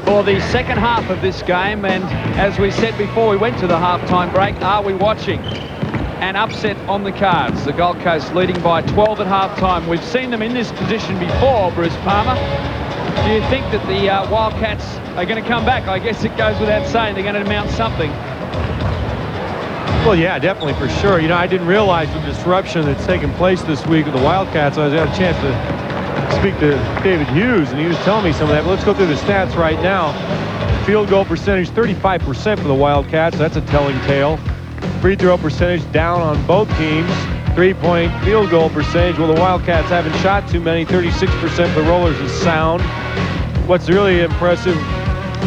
for the second half of this game, and as we said before we went to the halftime break, are we watching an upset on the cards? The Gold Coast leading by 12 at halftime. We've seen them in this position before, Bruce Palmer. Do you think that the Wildcats are going to come back? I guess it goes without saying they're going to mount something. Well, yeah, definitely, for sure. You know, I didn't realize the disruption that's taken place this week with the Wildcats. I had a chance to speak to David Hughes, and he was telling me some of that. But let's go through the stats right now. Field goal percentage, 35% for the Wildcats. That's a telling tale. Free throw percentage down on both teams, 3-point field goal percentage. Well, the Wildcats haven't shot too many. 36% for the Rollers is sound. What's really impressive,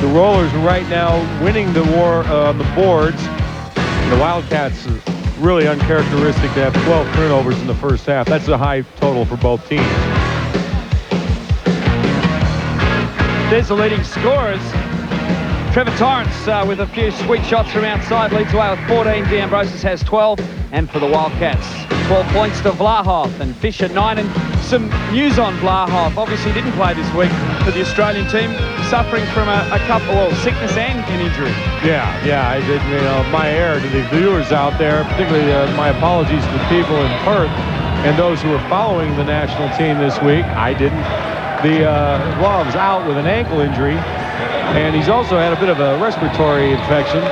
the Rollers are right now winning the war on the boards. The Wildcats are really uncharacteristic to have 12 turnovers in the first half. That's a high total for both teams. There's the leading scorers. Trevor Torrance with a few sweet shots from outside leads away with 14. D'Ambrosio has 12. And for the Wildcats, 12 points to Vlahoff and Fisher 9. And some news on Vlahoff. Obviously didn't play this week for the Australian team, suffering from a couple of sickness and an injury. Yeah, I did. My error to the viewers out there, particularly my apologies to the people in Perth and those who are following the national team this week. I didn't. The Vlahov's out with an ankle injury, and he's also had a bit of a respiratory infection.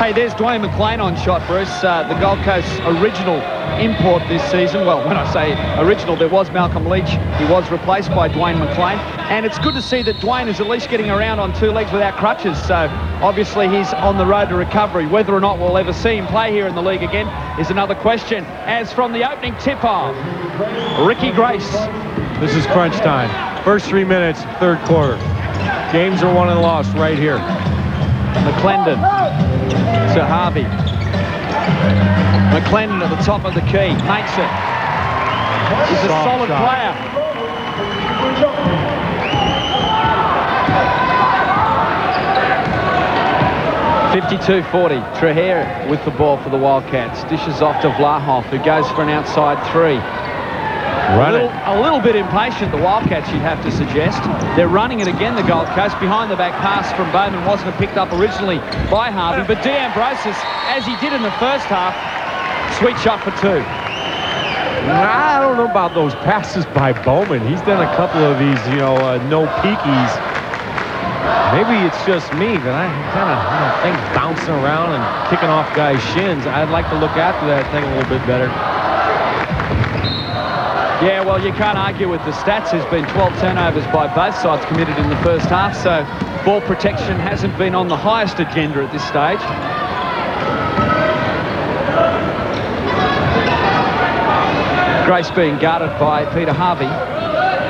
Hey, there's Dwayne McLean on shot, Bruce. The Gold Coast original import this season. Well, when I say original, there was Malcolm Leach. He was replaced by Dwayne McLean. And it's good to see that Dwayne is at least getting around on two legs without crutches. So obviously he's on the road to recovery. Whether or not we'll ever see him play here in the league again is another question. As from the opening tip-off, Ricky Grace. This is crunch time. First 3 minutes, third quarter. Games are won and lost right here. McClendon to Harvey. McClendon at the top of the key. Makes it. He's a solid player. (52-40). Traher with the ball for the Wildcats. Dishes off to Vlahoff, who goes for an outside three. A little bit impatient, the Wildcats, you'd have to suggest. They're running it again, the Gold Coast. Behind the back pass from Bowman wasn't picked up originally by Harvey, but D'Ambrosio, as he did in the first half, sweet shot for two. I don't know about those passes by Bowman. He's done a couple of these, no peekies. Maybe it's just me, but I kind of think bouncing around and kicking off guys' shins. I'd like to look after that thing a little bit better. Yeah, well, you can't argue with the stats. There's been 12 turnovers by both sides committed in the first half, so ball protection hasn't been on the highest agenda at this stage. Grace being guarded by Peter Harvey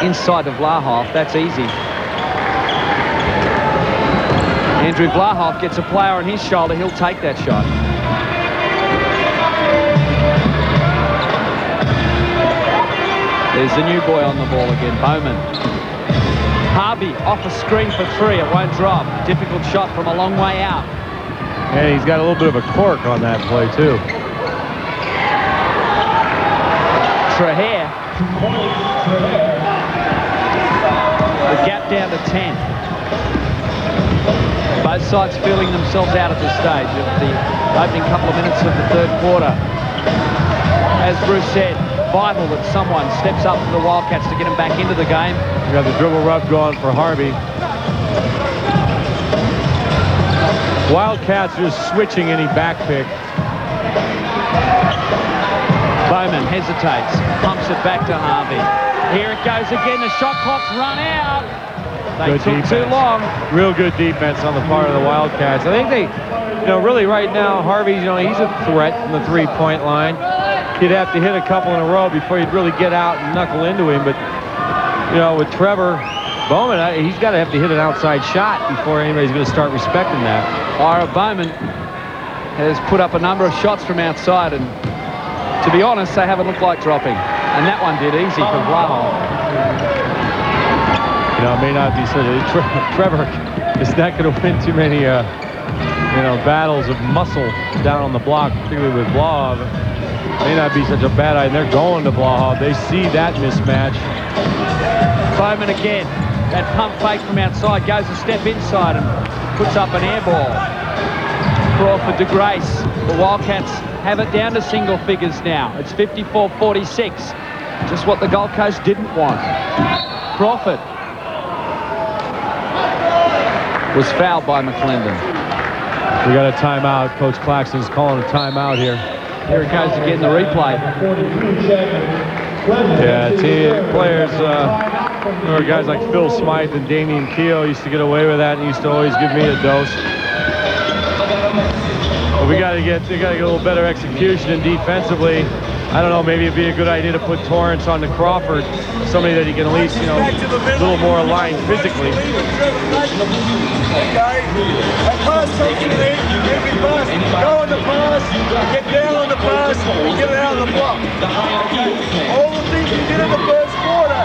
inside of Vlahoff. That's easy. Andrew Vlahoff gets a player on his shoulder. He'll take that shot. There's the new boy on the ball again, Bowman. Harvey off a screen for three. It won't drop. Difficult shot from a long way out. And he's got a little bit of a cork on that play, too. Traher. The gap down to 10. Both sides feeling themselves out at this stage of the opening couple of minutes of the third quarter. As Bruce said, vital that someone steps up for the Wildcats to get them back into the game. We got the dribble rub going for Harvey. Wildcats just switching any back pick. Bowman hesitates, pumps it back to Harvey. Here it goes again. The shot clock's run out. They took too long. Real good defense on the part of the Wildcats. I think they, really right now, Harvey, he's a threat from the three-point line. He'd have to hit a couple in a row before he'd really get out and knuckle into him. But, with Trevor Bowman, he's got to have to hit an outside shot before anybody's going to start respecting that. Ira Bowman has put up a number of shots from outside, and to be honest, they haven't looked like dropping. And that one did easy for Vlahoff. It may not be such a... Trevor is not going to win too many, battles of muscle down on the block, particularly with Vlahoff. May not be such a bad idea. They're going to Vlahoff. They see that mismatch. Bowman again. That pump fake from outside goes a step inside and puts up an air ball. Crawford to Grace. The Wildcats have it down to single figures now. It's 54-46. Just what the Gold Coast didn't want. Crawford was fouled by McClendon. We got a timeout. Coach Claxton's calling a timeout here. Here it goes again, the replay. Yeah, players, remember guys like Phil Smythe and Damian Keogh used to get away with that and used to always give me a dose. But we got to get a little better execution, and defensively, I don't know, maybe it'd be a good idea to put Torrance on to Crawford, somebody that he can at least, you know, a little more aligned physically. Okay. And pass something to me. Every pass. Go on the pass. Get down on the pass. And get it out of the block. All the things you did in the first quarter,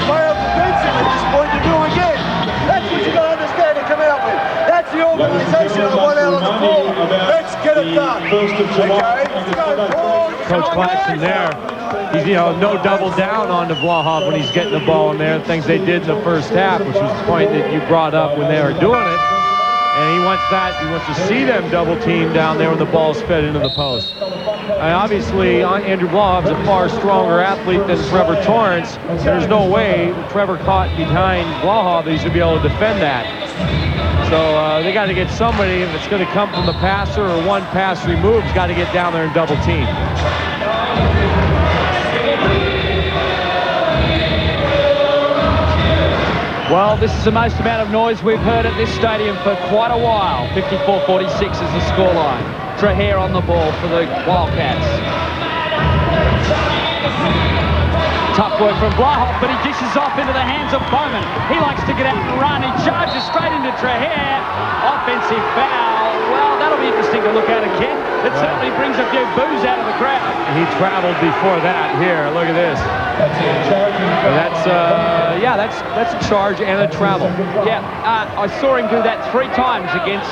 failed defensively at this point to do again. That's what you got to understand and come out with. That's the organisation I want out on the floor. Let's get it done. Okay? Coach Claxton there. He's, you know, no double down on the Vlahoff when he's getting the ball in there. Things they did in the first half, which was the point that you brought up when they were doing it. And he wants to see them double team down there when the ball's fed into the post. And obviously, Andrew Vlahoff is a far stronger athlete than Trevor Torrance. There's no way Trevor caught behind Vlahoff that he should be able to defend that. So they got to get somebody that's going to come from the passer or one pass removed, got to get down there and double team. Well, this is the most amount of noise we've heard at this stadium for quite a while. 54-46 is the scoreline. Trahere on the ball for the Wildcats. Tough work from Vlahoff, but he dishes off into the hands of Bowman. He likes to get out and run. He charges straight into Trahere. Offensive foul. Well, that'll be interesting to look at again. It certainly brings a few boos out of the crowd. He traveled before that. Here, look at this. That's a charge and a travel. Yeah, I saw him do that 3 times against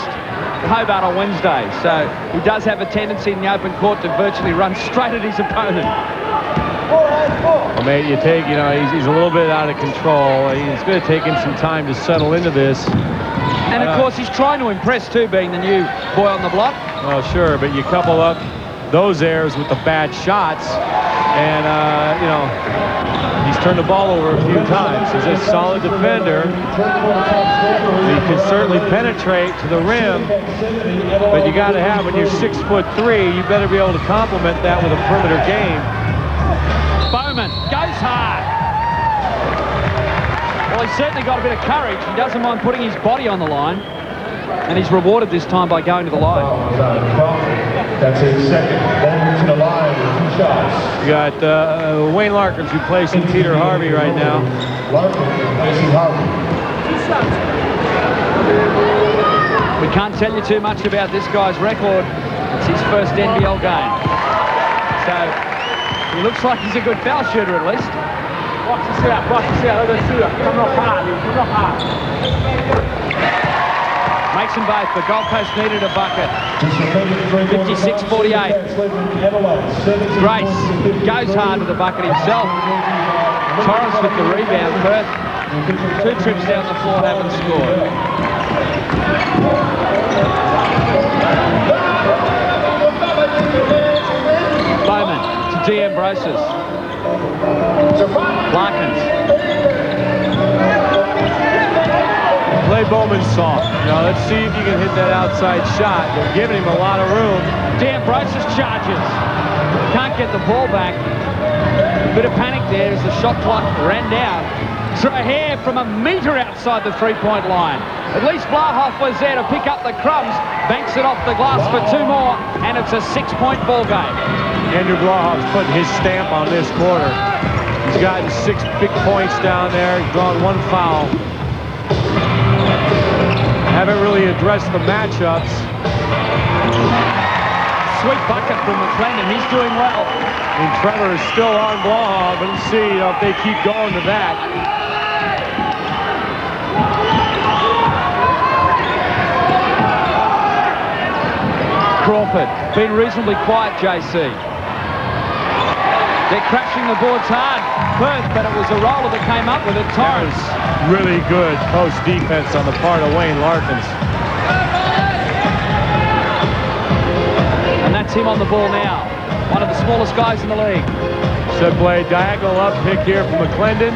Hobart on Wednesday. So he does have a tendency in the open court to virtually run straight at his opponent. Well, mate, you know, he's a little bit out of control. It's going to take him some time to settle into this. And of course, he's trying to impress too, being the new boy on the block. Well, sure, but you couple up those errors with the bad shots, and you know, he's turned the ball over a few times. He's a solid defender. He can certainly penetrate to the rim, but you got to have, when you're 6'3", you better be able to complement that with a perimeter game. Bowman goes hard. Well, he's certainly got a bit of courage. He doesn't mind putting his body on the line, and he's rewarded this time by going to the line. That's his second. Bowman to the line with 2 shots. You got Wayne Larkins replacing Peter Harvey right now. Larkins replacing Harvey. 2 shots. We can't tell you too much about this guy's record. It's his first NBL game. So he looks like he's a good foul shooter at least. Makes them both, but Gold Coast needed a bucket. 56-48. Grace goes hard to the bucket himself. Torrance with the rebound. Perth, 2 trips down the floor, haven't scored. Bowman to D'Ambrosius. Larkins. Play Bowman soft. Now let's see if you can hit that outside shot. They're giving him a lot of room. D'Ambrosius charges. Can't get the ball back. A bit of panic there as the shot clock ran down. Trahere from a metre outside the 3-point line. At least Vlahoff was there to pick up the crumbs. Banks it off the glass for 2 more, and it's a 6-point ball game. Andrew Vlahoff's putting his stamp on this quarter. He's gotten 6 big points down there. He's drawn 1 foul. Haven't really addressed the matchups. Sweet bucket from McClendon. He's doing well. And Trevor is still on Vlahoff. Let's see, you know, if they keep going to that. Crawford, been reasonably quiet, JC. They're crashing the boards hard, Perth, but it was a roller that came up with it. Torrance. Really good post defense on the part of Wayne Larkins. And that's him on the ball now. One of the smallest guys in the league. Set play, diagonal up pick here from McClendon.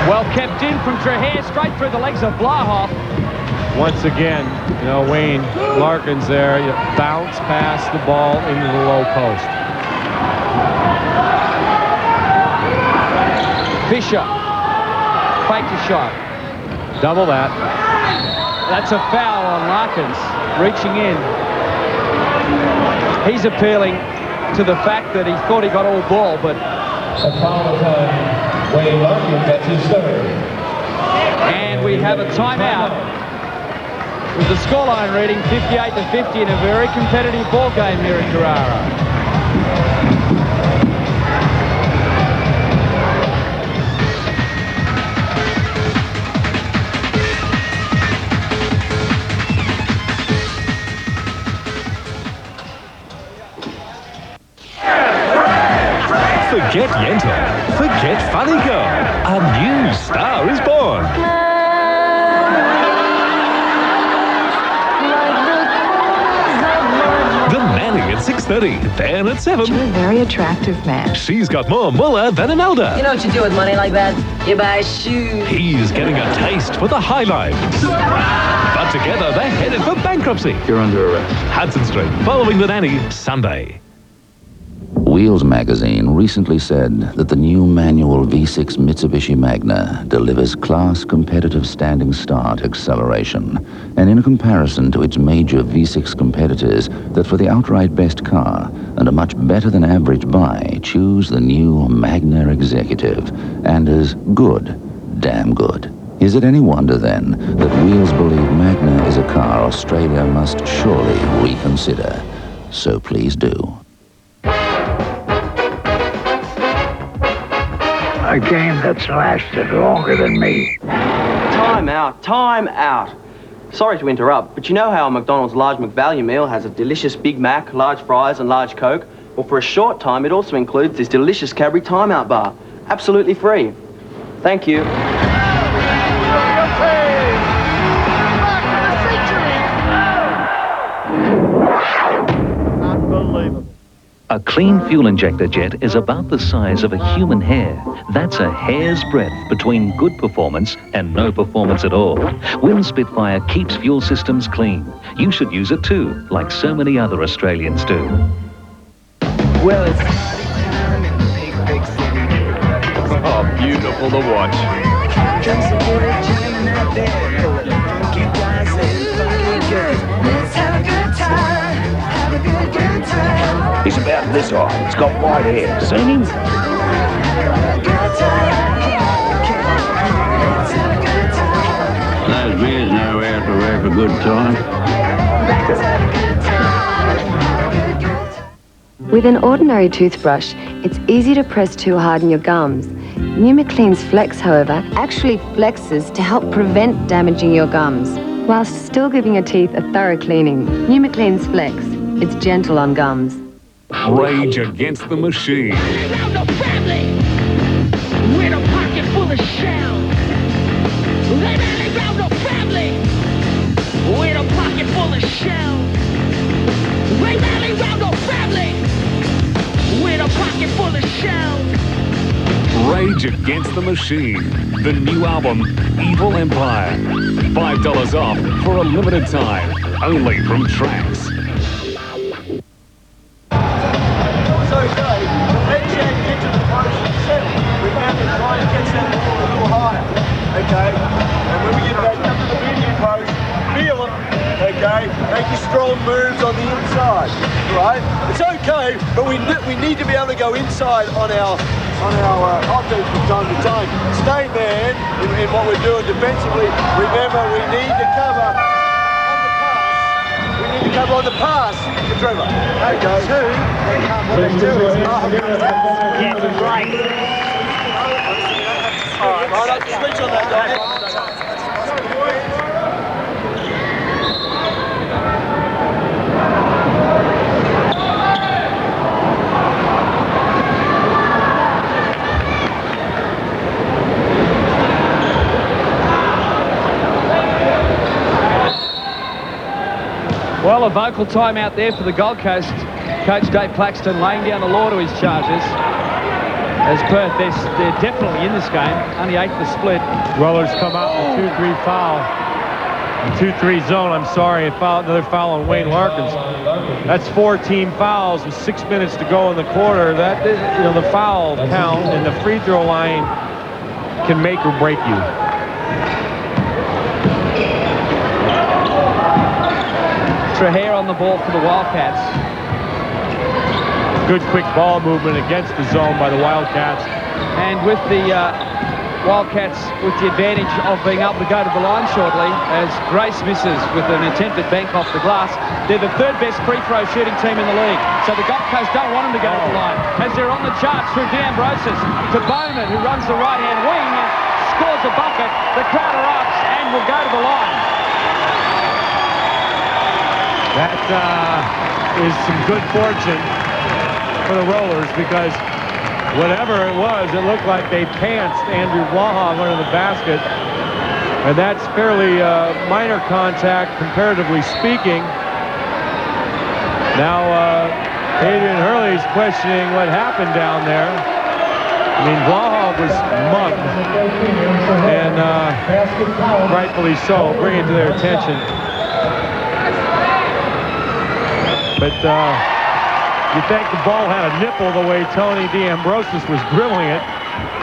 Well kept in from Trahere, straight through the legs of Vlahoff. Once again, you know, Wayne Larkins there, you bounce past the ball into the low post. Fisher, faked a shot. Double that. That's a foul on Larkins, reaching in. He's appealing to the fact that he thought he got all ball, but... A foul time, Wayne Larkin, that's his third. And we have a timeout with the scoreline reading 58-50 in a very competitive ball game here at Carrara. Forget Yenta. Forget Funny Girl. A new star is born. The Nanny at 6:30, then at 7. You're a very attractive man. She's got more mullah than an elder. You know what you do with money like that? You buy shoes. He's getting a taste for the high life. But together, they're headed for bankruptcy. You're under arrest. Hudson Street, following the Nanny, Sunday. Wheels magazine recently said that the new manual V6 Mitsubishi Magna delivers class competitive standing start acceleration, and in comparison to its major V6 competitors, that for the outright best car and a much better than average buy, choose the new Magna Executive, and as good, damn good. Is it any wonder then that Wheels believe Magna is a car Australia must surely reconsider? So please do. A game that's lasted longer than me. Time out, time out. Sorry to interrupt, but you know how a McDonald's large McValue meal has a delicious Big Mac, large fries and large Coke? Well, for a short time, it also includes this delicious Cadbury Timeout bar. Absolutely free. Thank you. Unbelievable. A clean fuel injector jet is about the size of a human hair. That's a hair's breadth between good performance and no performance at all. Win Spitfire keeps fuel systems clean. You should use it too, like so many other Australians do. Well, it's... Oh, beautiful to watch. He's about this high. He's got white hair. Seen him? Those beers know how to have a good time. With an ordinary toothbrush, it's easy to press too hard in your gums. New McLean's Flex, however, actually flexes to help prevent damaging your gums, whilst still giving your teeth a thorough cleaning. New McLean's Flex. It's gentle on gums. Rage Against the Machine. With a pocket full of shells. They rally round the family. With a pocket full of shells. They rally round the family. With a pocket full of shells. Rage Against the Machine. The new album, Evil Empire. $5 off for a limited time. Only from Trax. Okay, and when we get back up to the medium post, feel them, okay? Make your strong moves on the inside, right? It's okay, but we need to be able to go inside on our offense from time to time. Stay man in what we're doing defensively. Remember, we need to cover on the pass. We need to cover on the pass to Trevor. Okay. Two, what they do is yeah, great. All right, switch on that, Dom. Well, a vocal timeout there for the Gold Coast. Coach Dave Claxton laying down the law to his charges. As Perth, they're definitely in this game. Only 8 for split. Rollers come out in 2-3 foul. 2-3 zone, I'm sorry. Another foul on Wayne Larkins. That's 4 team fouls with 6 minutes to go in the quarter. That is, you know, the foul count and the free throw line can make or break you. Trahair on the ball for the Wildcats. Good quick ball movement against the zone by the Wildcats. And with the Wildcats with the advantage of being able to go to the line shortly, as Grace misses with an attempted bank off the glass. They're the third best free throw shooting team in the league. So the Gold Coast don't want them to go to the line. As they're on the charts through D'Ambrosis to Bowman, who runs the right-hand wing and scores a bucket. The crowd erupts and will go to the line. That is some good fortune for the Rollers, because whatever it was, it looked like they pantsed Andrew Wahog under the basket. And that's fairly minor contact, comparatively speaking. Now, Adrian Hurley's questioning what happened down there. I mean, Wahog was mugged, and rightfully so, bring it to their attention. But you think the ball had a nipple the way Tony D'Ambrosis was dribbling it,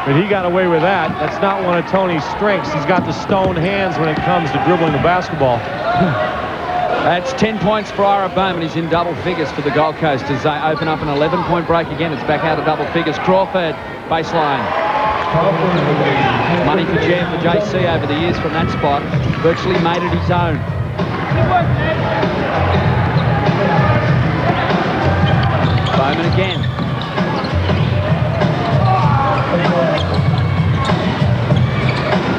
but he got away with that. That's not one of Tony's strengths. He's got the stone hands when it comes to dribbling the basketball. That's 10 points for Ira Bowman. He's in double figures for the Gold Coast as they open up an 11-point break again. It's back out of double figures. Crawford, baseline. Money for JC over the years from that spot. Virtually made it his own. Bowman again.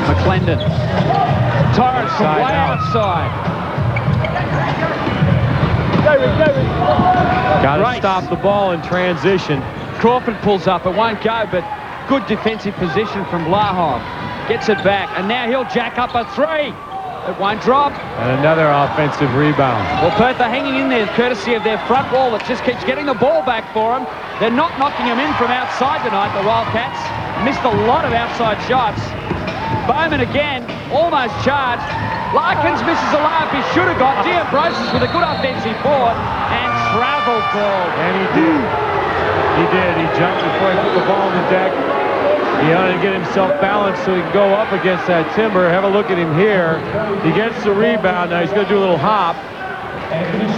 McClendon. Torrance from way outside. Got to stop the ball in transition. Crawford pulls up. It won't go, but good defensive position from Blahov. Gets it back, and now he'll jack up a three. It won't drop. And another offensive rebound. Well, Perth are hanging in there courtesy of their front wall that just keeps getting the ball back for them. They're not knocking them in from outside tonight, the Wildcats. Missed a lot of outside shots. Bowman again, almost charged. Larkins misses a layup he should have got. D'Ambrosis with a good offensive board and travel ball. And he did. He did. He jumped before he put the ball on the deck. He wanted to get himself balanced so he can go up against that timber. Have a look at him here. He gets the rebound. Now he's going to do a little hop.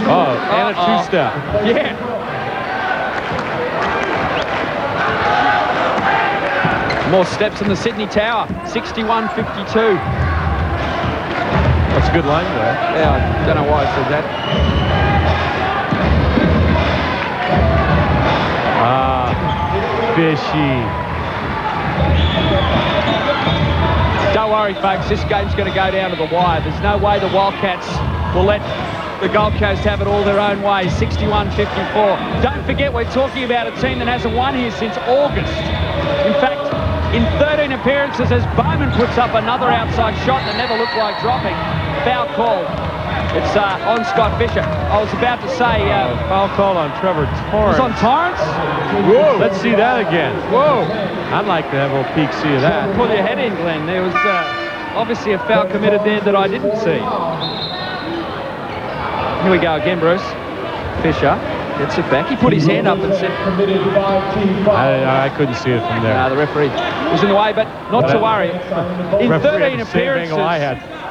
Oh, and a two-step. Yeah. More steps in the Sydney Tower. 61-52. That's a good line there. Yeah, I don't know why I said that. Fishy. Don't worry, folks. This game's going to go down to the wire. There's no way the Wildcats will let the Gold Coast have it all their own way. 61-54. Don't forget, we're talking about a team that hasn't won here since August. In fact, in 13 appearances, as Bowman puts up another outside shot that never looked like dropping. Foul call. It's on Scott Fisher. I was about to say... foul call on Trevor Torrance. It was on Torrance? Whoa. Let's see that again. Whoa. I'd like to have a little peek see of that. Pull your head in, Glenn. There was obviously a foul committed there that I didn't see. Here we go again, Bruce. Fisher gets it back. He put his hand up and said... I couldn't see it from there. No, the referee was in the way, but not to worry. In 13 appearances...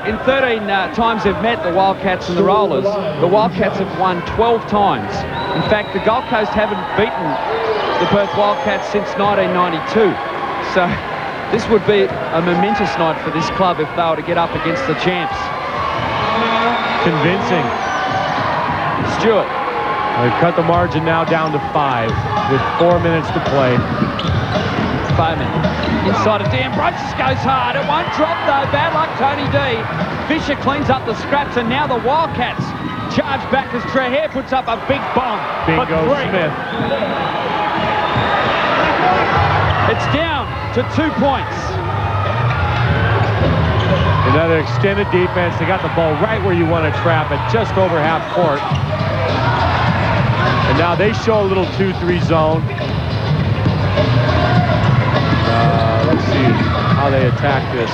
In 13 times they've met, the Wildcats and the Rollers, the Wildcats have won 12 times. In fact, the Gold Coast haven't beaten the Perth Wildcats since 1992. So this would be a momentous night for this club if they were to get up against the champs. Convincing. Stewart. They've cut the margin now down to 5 with 4 minutes to play. Bowman inside of D'Ambrosis goes hard. It won't drop though. Bad luck, Tony D. Fisher cleans up the scraps, and now the Wildcats charge back as Trehair puts up a big bomb. Bingo Smith. It's down to 2 points. Another extended defense. They got the ball right where you want to trap it, just over half court. And now they show a little 2-3 zone. Let's see how they attack this.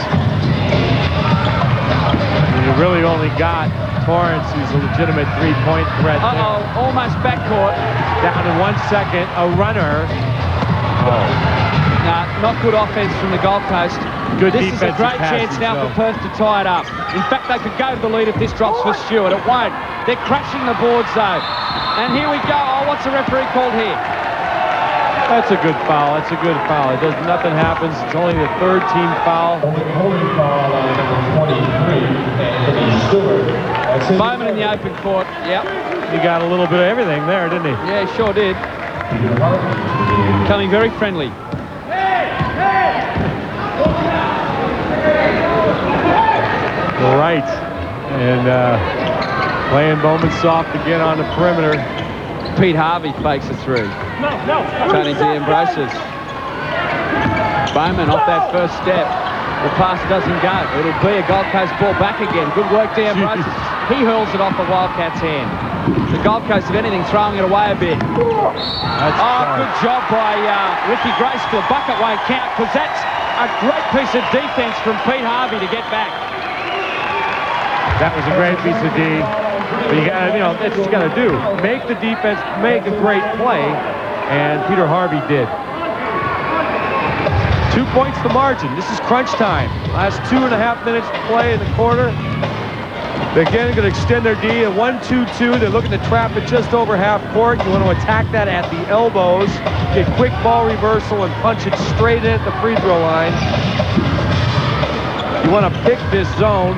You really only got Torrance, who's a legitimate three-point threat. Almost backcourt. Down in 1 second, a runner. Nah, not good offense from the Gold Coast. Good this is a great chance now for Perth to tie it up. In fact, they could go to the lead if this drops for Stewart. It won't. They're crashing the boards, though. And here we go. Oh, what's the referee called here? That's a good foul. That's a good foul. It does nothing happens. It's only the third team foul. Holding foul on number 23, Anthony Stewart. Bowman in the open court. Yep. He got a little bit of everything there, didn't he? Yeah, he sure did. Coming very friendly. Right. And playing Bowman soft again on the perimeter. Pete Harvey fakes it through. Tony D'Ambrosius. Bowman off that first step. The pass doesn't go. It'll be a Gold Coast ball back again. Good work, D'Ambrosius. He hurls it off the Wildcats' hand. The Gold Coast, if anything, throwing it away a bit. Good job by Ricky Grace. The bucket won't count because that's a great piece of defense from Pete Harvey to get back. That was a great piece of D. But you got, that's what you got to do. Make the defense make a great play, and Peter Harvey did. 2 points the margin. This is crunch time. Last 2.5 minutes to play in the quarter. They're again going to extend their D at 1-2-2. They're looking to trap it just over half court. You want to attack that at the elbows. Get quick ball reversal and punch it straight in at the free throw line. You want to pick this zone.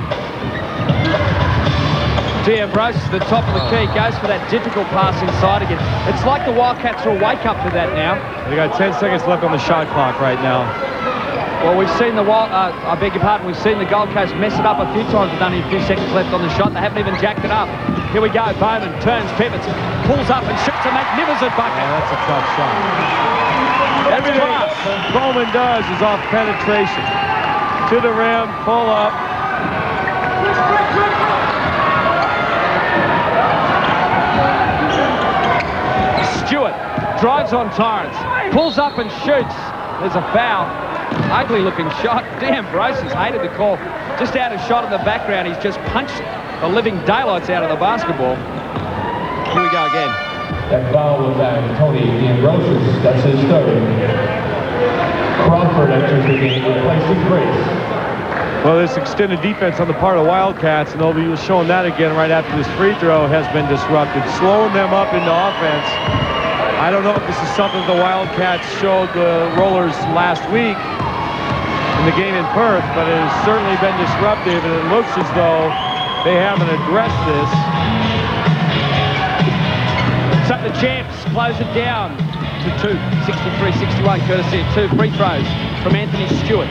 D'Ambrosius at the top of the key, goes for that difficult pass inside again. It's like the Wildcats will wake up to that now. They got 10 seconds left on the shot clock right now. Well, we've seen the I beg your pardon, we've seen the Gold Coast mess it up a few times with only a few seconds left on the shot. They haven't even jacked it up. Here we go, Bowman turns, pivots, pulls up and shoots a magnificent bucket. Yeah, that's a tough shot. Everything Bowman does is off penetration. To the rim, pull up. Stewart drives on Torrance, pulls up and shoots. There's a foul. Ugly looking shot. D'Ambrosius hated the call. Just out of shot in the background. He's just punched the living daylights out of the basketball. Here we go again. That foul was at Tony D'Ambrosius. That's his third. Crawford enters the game replacing Grace. Well, this extended defense on the part of Wildcats, and they'll be showing that again right after this free throw has been disrupted, slowing them up into offense. I don't know if this is something the Wildcats showed the Rollers last week in the game in Perth, but it has certainly been disruptive, and it looks as though they haven't addressed this. So the champs close it down to 63-61, courtesy of 2 free throws from Anthony Stewart.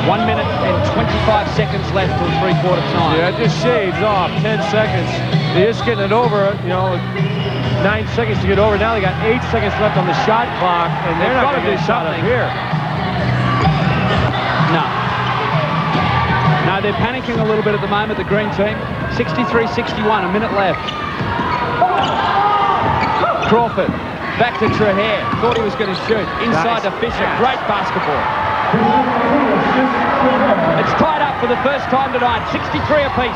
1 minute and 25 seconds left till three-quarter time. Yeah, it just shades off. 10 seconds. They're just getting it over, 9 seconds to get over. Now they got 8 seconds left on the shot clock, and they're not going to do something here. No, they're panicking a little bit at the moment, the green team. 63-61, a minute left. Crawford, back to Trahere. Thought he was going to shoot. Inside to Fisher. Great basketball. It's tied up for the first time tonight. 63 apiece.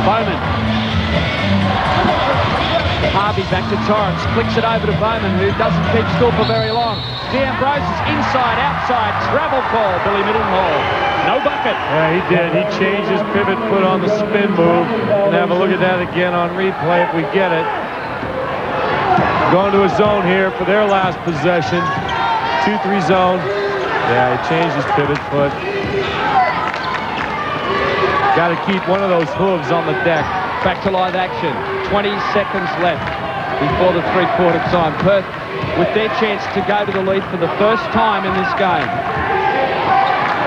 Bowman. Harvey back to Torrance. Flicks it over to Bowman, who doesn't keep still for very long. D'Ambrosius inside, outside. Travel call. Billy Middleton. No bucket. Yeah, he did. He changed his pivot foot on the spin move. And have a look at that again on replay if we get it. Going to a zone here for their last possession. 2-3 zone. Yeah, he changed his pivot foot. Got to keep one of those hooves on the deck. Back to live action. 20 seconds left before the three-quarter time. Perth with their chance to go to the lead for the first time in this game.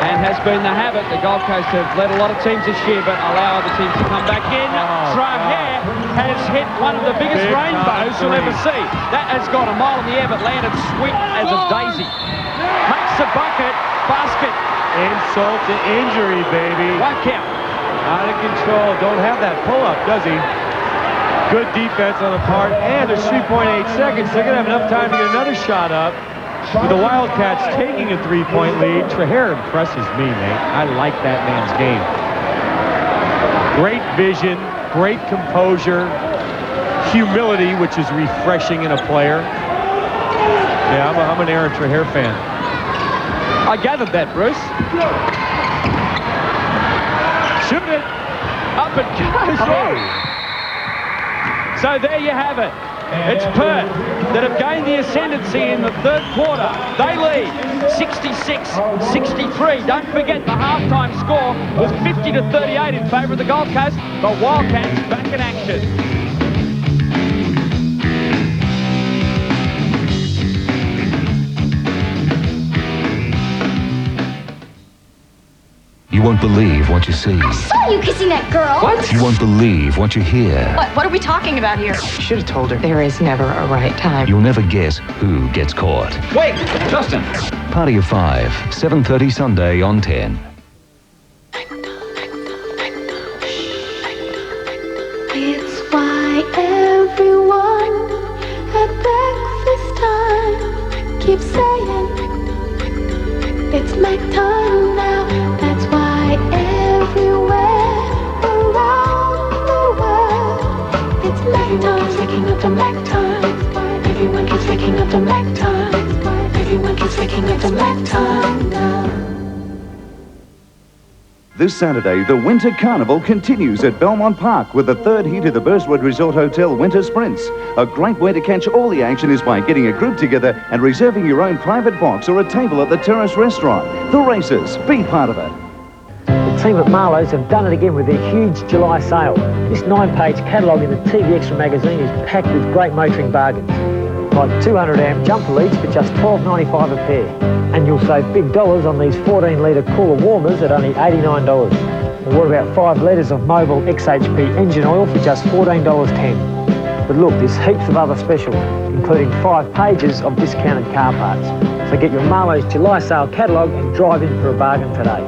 And has been the habit. The Gold Coast have led a lot of teams this year, but allow other teams to come back in. Trahere has hit one of the biggest rainbows you'll ever see. That has gone a mile in the air, but landed sweet as a daisy. Makes a bucket. Basket. Insult to injury, baby. One count. Out of control. Don't have that pull-up, does he? Good defense on the part, and there's 3.8 seconds. They're going to have enough time to get another shot up. With the Wildcats taking a 3-point lead. Trahere impresses me, mate. I like that man's game. Great vision, great composure, humility, which is refreshing in a player. Yeah, I'm an Aaron Trahere fan. I gathered that, Bruce. Shoot it. Up it goes. So there you have it. It's Perth that have gained the ascendancy in the third quarter. They lead 66-63. Don't forget the halftime score was 50-38 in favour of the Gold Coast. The Wildcats back in action. You won't believe what you see. I saw you kissing that girl. What? You won't believe what you hear. What are we talking about here? Should have told her. There is never a right time. You'll never guess who gets caught. Wait, Justin. Party of 5, 7:30 Sunday on 10. It's why everyone at breakfast time keeps saying it's Mac time now. That's why everywhere around the world it's Mac time. Everyone keeps waking up to Mac time. Everyone keeps waking up to Mac time. Everyone keeps waking up to Mac time now. This Saturday, the Winter Carnival continues at Belmont Park with the third heat of the Burstwood Resort Hotel Winter Sprints. A great way to catch all the action is by getting a group together and reserving your own private box or a table at the Terrace Restaurant. The races, be part of it. The team at Marlowe's have done it again with their huge July sale. This 9-page catalogue in the TV Extra magazine is packed with great motoring bargains. Like 200 amp jumper leads for just $12.95 a pair. And you'll save big dollars on these 14-litre cooler warmers at only $89. Or what about 5 litres of Mobil XHP engine oil for just $14.10? But look, there's heaps of other specials, including 5 pages of discounted car parts. So get your Marlowe's July sale catalogue and drive in for a bargain today.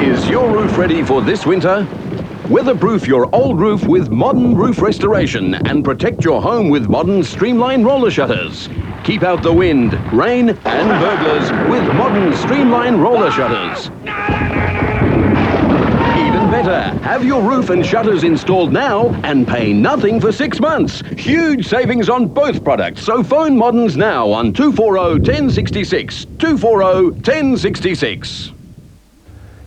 Is your roof ready for this winter? Weatherproof your old roof with modern roof restoration and protect your home with modern streamlined roller shutters. Keep out the wind, rain and burglars with modern streamlined roller shutters. Even better, have your roof and shutters installed now and pay nothing for 6 months. Huge savings on both products, so phone Moderns now on 240-1066. 240-1066.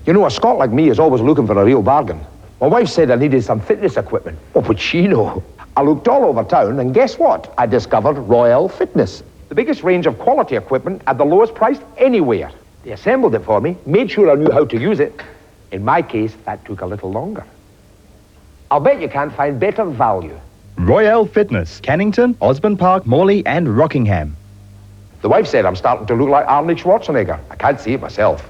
You know, a Scot like me is always looking for a real bargain. My wife said I needed some fitness equipment. What would she know? I looked all over town, and guess what? I discovered Royal Fitness. The biggest range of quality equipment at the lowest price anywhere. They assembled it for me, made sure I knew how to use it. In my case, that took a little longer. I'll bet you can't find better value. Royal Fitness, Cannington, Osborne Park, Morley and Rockingham. The wife said I'm starting to look like Arnold Schwarzenegger. I can't see it myself.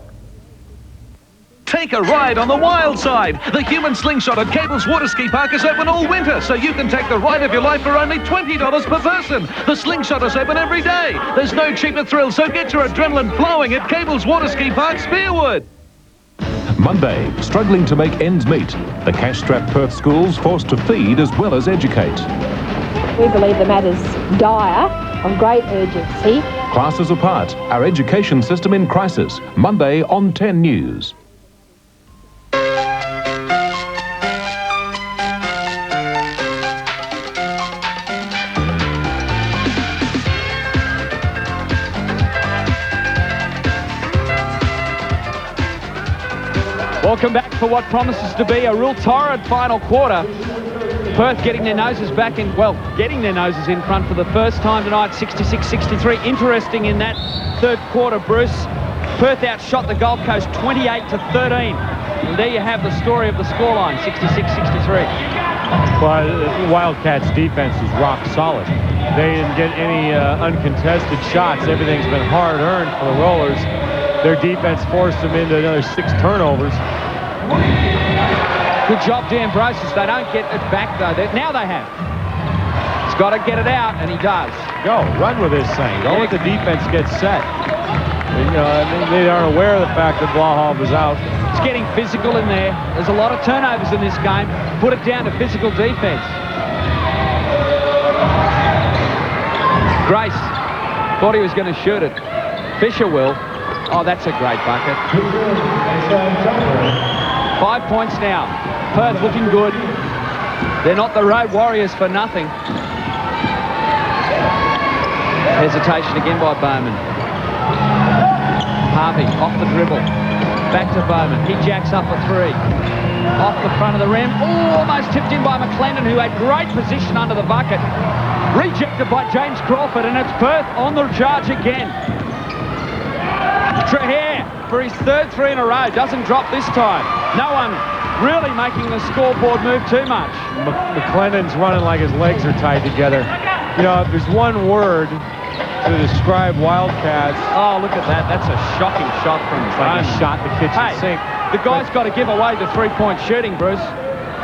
Take a ride on the wild side. The human slingshot at Cable's Water Ski Park is open all winter, so you can take the ride of your life for only $20 per person. The slingshot is open every day. There's no cheaper thrill, so get your adrenaline flowing at Cable's Water Ski Park, Spearwood. Monday, struggling to make ends meet. The cash-strapped Perth schools forced to feed as well as educate. We believe the matter's dire, of great urgency. Classes apart, our education system in crisis. Monday on 10 News. Welcome back for what promises to be a real torrid final quarter. Perth getting their noses back in, well, getting their noses in front for the first time tonight, 66-63. Interesting in that third quarter, Bruce. Perth outshot the Gold Coast 28-13. And there you have the story of the scoreline, 66-63. Well, the Wildcats' defense is rock solid. They didn't get any uncontested shots. Everything's been hard-earned for the Rollers. Their defense forced them into another 6 turnovers. Good job, D'Ambrosius. They don't get it back, though. Now they have. He's got to get it out, and he does. Go, run with this thing. Don't let the defense get set. You know, I mean, they aren't aware of the fact that Blaha was out. It's getting physical in there. There's a lot of turnovers in this game. Put it down to physical defense. Grace thought he was going to shoot it. Fisher will. Oh, that's a great bucket. 5 points now. Perth looking good. They're not the Road Warriors for nothing. Hesitation again by Bowman. Harvey off the dribble. Back to Bowman. He jacks up a three. Off the front of the rim. Oh, almost tipped in by McClendon, who had great position under the bucket. Rejected by James Crawford, and it's Perth on the charge again. Trahere for his third three in a row. Doesn't drop this time. No one really making the scoreboard move too much. McClendon's running like his legs are tied together. You know, if there's one word to describe Wildcats. Oh, look at that. That's a shocking shot from him. Like he shot the kitchen sink. The guy's got to give away the three-point shooting, Bruce.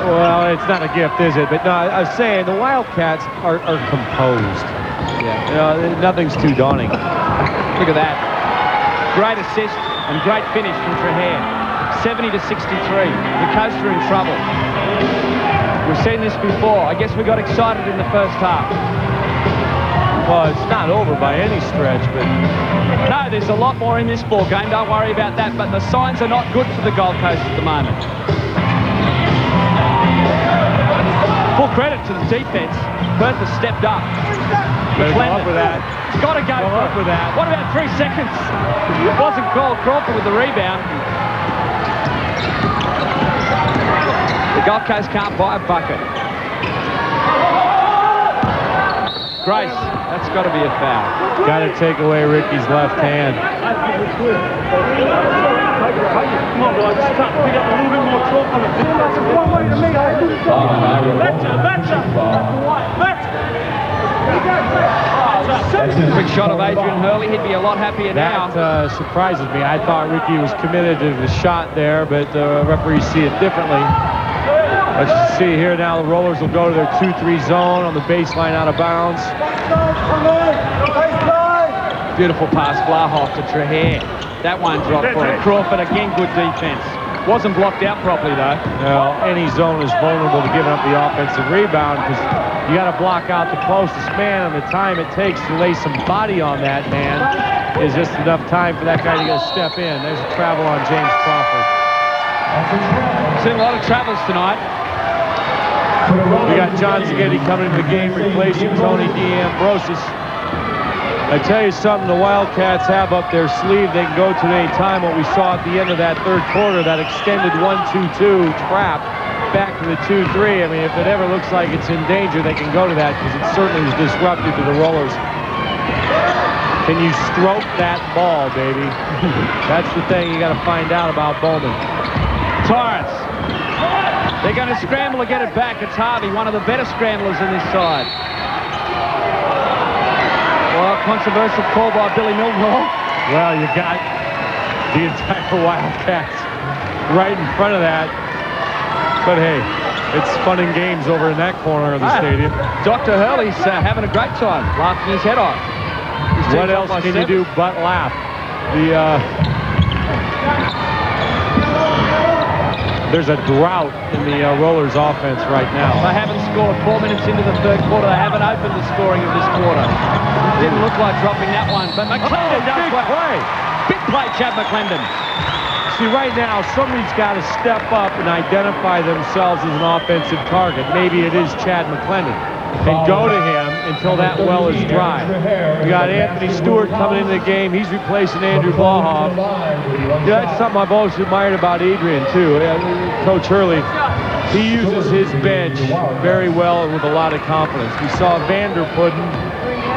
Well, it's not a gift, is it? But no, I was saying the Wildcats are composed. Yeah. You know, nothing's too daunting. Look at that. Great assist and great finish from Trahere. 70 to 63. The Coast are in trouble. We've seen this before. I guess we got excited in the first half. Well, it's not over by any stretch, but... No, there's a lot more in this ball game. Don't worry about that. But the signs are not good for the Gold Coast at the moment. Full credit to the defense. Perth has stepped up. Better go up with that. Got to go up with that. What about 3 seconds? It wasn't called. Crawford with the rebound. The Gold Coast can't buy a bucket. Grace, that's got to be a foul. Got to take away Ricky's left hand. Come on, guys, just pick up a little bit more talk on it. That's one way to me. Quick shot of Adrian Hurley. He'd be a lot happier now. That surprises me. I thought Ricky was committed to the shot there, but the referees see it differently. Let's see here now. The Rollers will go to their 2-3 zone on the baseline out of bounds. Beautiful pass, Blahoff to Trahere. That one dropped for him. Crawford again, good defense. Wasn't blocked out properly though. No, any zone is vulnerable to giving up the offensive rebound because you got to block out the closest man, and the time it takes to lay some body on that man is just enough time for that guy to get a step in. There's a travel on James Crawford. Seen a lot of travels tonight. We got John Zaghetti coming into the game, replacing Tony D'Ambrosis. I tell you something, the Wildcats have up their sleeve. They can go to any time. What we saw at the end of that third quarter, that extended 1-2-2 trap back to the 2-3. I mean, if it ever looks like it's in danger, they can go to that because it certainly was disruptive to the Rollers. Can you stroke that ball, baby? That's the thing you got to find out about Bowman. Torrance. They're going to scramble to get it back. It's Harvey, one of the better scramblers in this side. Well, controversial call by Billy Mildenhall. Well, you got the entire Wildcats right in front of that. But hey, it's fun and games over in that corner of the stadium. Dr. Hurley's having a great time, laughing his head off. What else can you do but laugh? There's a drought in the Rollers offense right now. They haven't scored 4 minutes into the third quarter. They haven't opened the scoring of this quarter. Didn't look like dropping that one, but McClendon does big well. play. Big play, Chad McClendon. See, right now, somebody's got to step up and identify themselves as an offensive target. Maybe it is Chad McClendon. And go to him until that well is dry. We got Anthony Stewart coming into the game. He's replacing Andrew Blahoff. Yeah, that's something I've always admired about Adrian, too. Coach Hurley, he uses his bench very well and with a lot of confidence. We saw Vanderputten,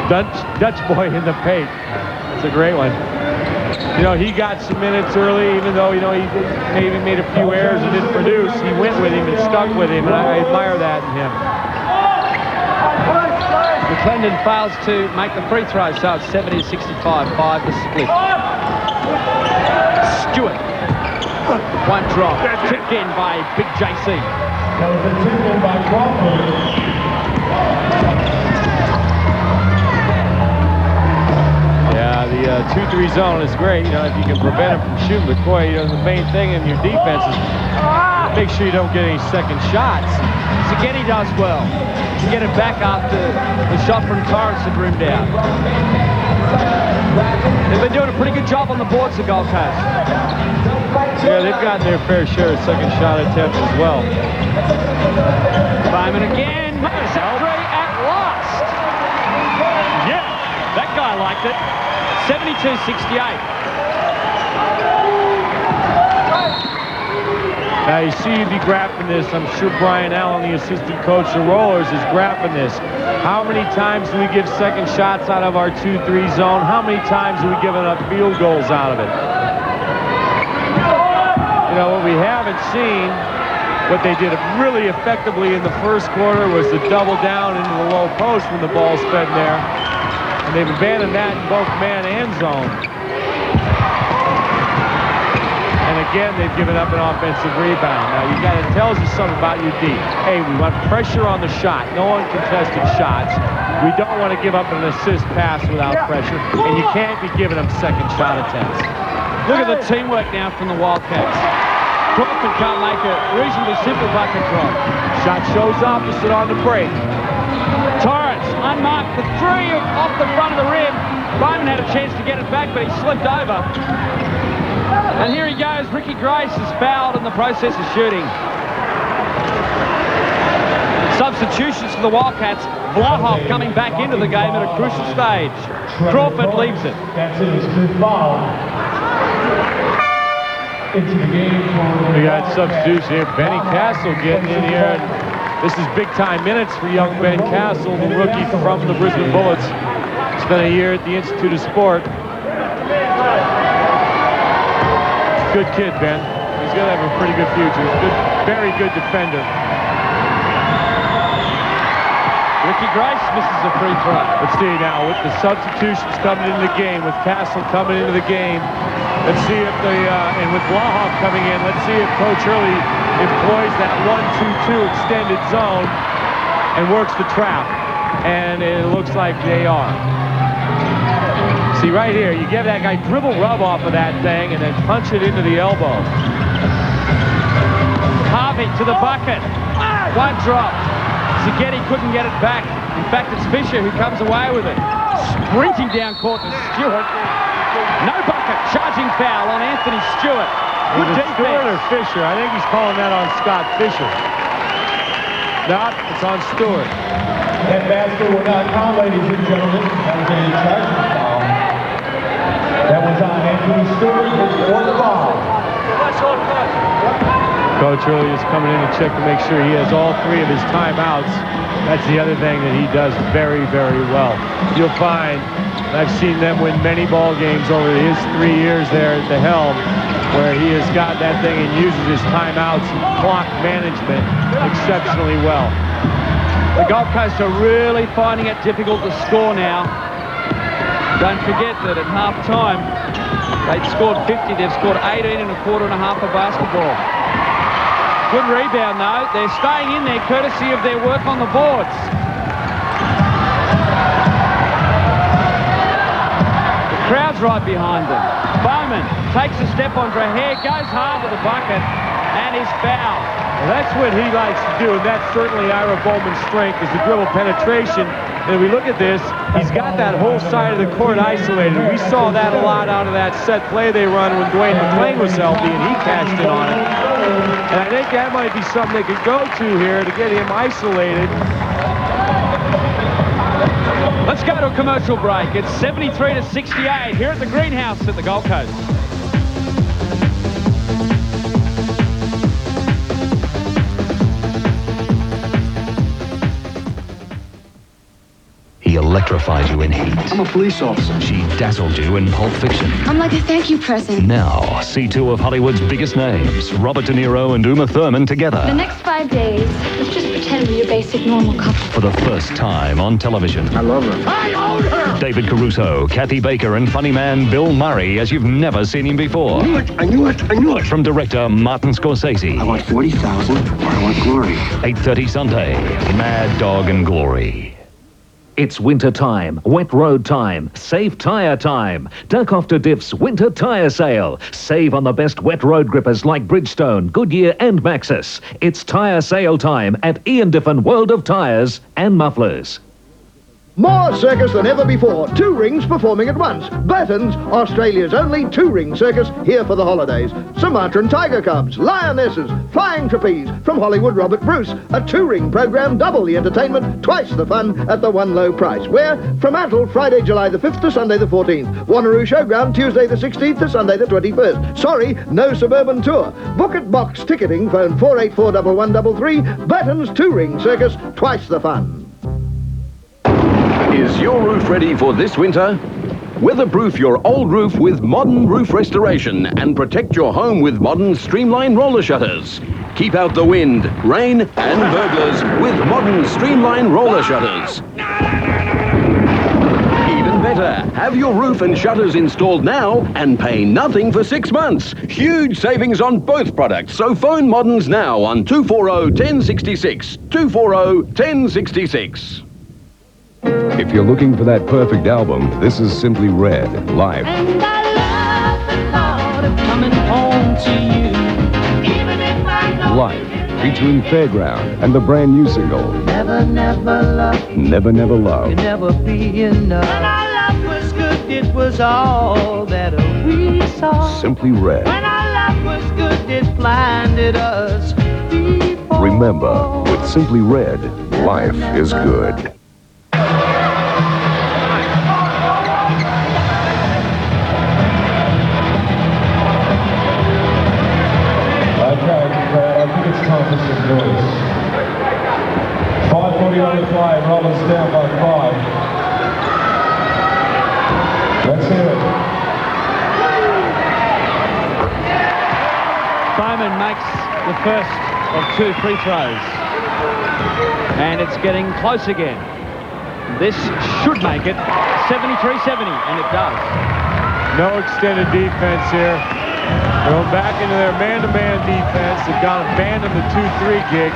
Dutch boy in the paint. That's a great one. You know, he got some minutes early, even though, you know, he maybe made a few errors and didn't produce. He went with him and stuck with him, and I admire that in him. McClendon fails to make the free throw, so it's 70-65, 5 to split. Stewart. One drop. Tipped in by Big JC. That was a tip in by Crawford. Yeah, the 2-3 zone is great, you know, if you can prevent him from shooting. But boy, you know, the main thing in your defense is make sure you don't get any second shots. Zaghetti does well. Get it back after the shot from Torrance had rimmed out. They've been doing a pretty good job on the boards, the Gold Coast. Yeah, they've gotten their fair share of second shot attempts as well. Bowman again. Makes it 3 at last. Yeah, that guy liked it. 72-68. Now you see you be graphing this. I'm sure Brian Allen, the assistant coach of Rollers, is graphing this. How many times do we give second shots out of our 2-3 zone? How many times do we give enough field goals out of it? You know, what we haven't seen, what they did really effectively in the first quarter was the double down into the low post when the ball's fed in there. And they've abandoned that in both man and zone. And again, they've given up an offensive rebound. Now, it tells you something about your D. Hey, we want pressure on the shot. No uncontested shots. We don't want to give up an assist pass without pressure. And you can't be giving them second shot attempts. Look at the teamwork now from the Wildcats. Crawford can't make a reasonably simple bucket drop. Shot shows opposite on the break. Torrance, unmarked for three off the front of the rim. Bowman had a chance to get it back, but he slipped over. And here he goes. Ricky Grace is fouled in the process of shooting. Substitutions for the Wildcats. Vlahov coming back into the game at a crucial stage. Crawford leaves it. That's it. It's good foul. Into the game for... We got substitution here. Benny Castle getting in here. And this is big-time minutes for young Ben Castle, the rookie from the Brisbane Bullets. Spent a year at the Institute of Sport. Good kid, Ben. He's going to have a pretty good future. Good, very good defender. Ricky Grace misses a free throw. Let's see now, with the substitutions coming into the game, with Castle coming into the game, let's see if and with Vlahov coming in, let's see if Coach Hurley employs that 1-2-2 extended zone and works the trap. And it looks like they are. See right here, you give that guy dribble rub off of that thing and then punch it into the elbow. Harvey to the bucket. One drop. Zaghetti couldn't get it back. In fact, it's Fisher who comes away with it. Sprinting down court to Stewart. No bucket. Charging foul on Anthony Stewart. Good defense. Stewart or Fisher? I think he's calling that on Scott Fisher. No, it's on Stewart. That basket will not count, ladies and gentlemen. That was a charging foul. That was on Anthony Stewart for the ball. Coach Hurley is coming in to check to make sure he has all three of his timeouts. That's the other thing that he does very, very well. You'll find, I've seen them win many ball games over his 3 years there at the helm, where he has got that thing and uses his timeouts and clock management exceptionally well. The Gold Coast are really finding it difficult to score now. Don't forget that at half-time, they'd scored 50. They've scored 18 in a quarter and a half of basketball. Good rebound, though. They're staying in there courtesy of their work on the boards. The crowd's right behind them. Bowman takes a step on Draher, goes hard to the bucket, and is fouled. Well, that's what he likes to do, and that's certainly Ira Bowman's strength, is the dribble penetration. And if we look at this, he's got that whole side of the court isolated. We saw that a lot out of that set play they run when Dwayne McClain was healthy, and he cashed in on it. And I think that might be something they could go to here to get him isolated. Let's go to a commercial break. It's 73-68 here at the Greenhouse at the Gold Coast. He electrified you in Heat. I'm a police officer. She dazzled you in Pulp Fiction. I'm like a thank you present. Now, see two of Hollywood's biggest names, Robert De Niro and Uma Thurman together. The next 5 days, let's just pretend we're your basic normal couple. For the first time on television. I love her. I own her! David Caruso, Kathy Baker, and funny man Bill Murray as you've never seen him before. I knew it, I knew it, I knew it. From director Martin Scorsese. I want 40,000 or I want glory. 8:30 Sunday, Mad Dog and Glory. It's winter time, wet road time, safe tyre time. Duck off to Diff's winter tyre sale. Save on the best wet road grippers like Bridgestone, Goodyear and Maxxis. It's tyre sale time at Ian Diffin World of Tyres and Mufflers. More circus than ever before. 2 rings performing at once. Burton's, Australia's only 2-ring circus, here for the holidays. Sumatran tiger cubs, lionesses, flying trapeze. From Hollywood, Robert Bruce. A 2-ring program, double the entertainment, twice the fun at the one low price. Where? Fremantle, Friday, July the 5th to Sunday the 14th. Wanneroo Showground, Tuesday the 16th to Sunday the 21st. Sorry, no suburban tour. Book at box ticketing, phone 4841133. Burton's 2-ring circus, twice the fun. Is your roof ready for this winter? Weatherproof your old roof with modern roof restoration and protect your home with modern streamlined roller shutters. Keep out the wind, rain and burglars with modern streamlined roller shutters. Even better, have your roof and shutters installed now and pay nothing for 6 months. Huge savings on both products, so phone Moderns now on 240-1066. 240-1066. If you're looking for that perfect album, this is Simply Red, live. And I love the thought of coming home to you, even if I know Live, featuring Fairground and the brand new single, never, never love. Never Never Love. Could never be enough. When our love was good, it was all that we saw. Simply Red. When our love was good, it blinded us before. Remember, with Simply Red, life is good. I think it's time for some noise. 5:40 on the play, Rollins down by 5. Let's hear it. Bowman makes the first of 2 free throws. And it's getting close again. This should make it 73-70, and it does. No extended defense here. Going back into their man-to-man defense. They've got to abandon the 2-3 gig.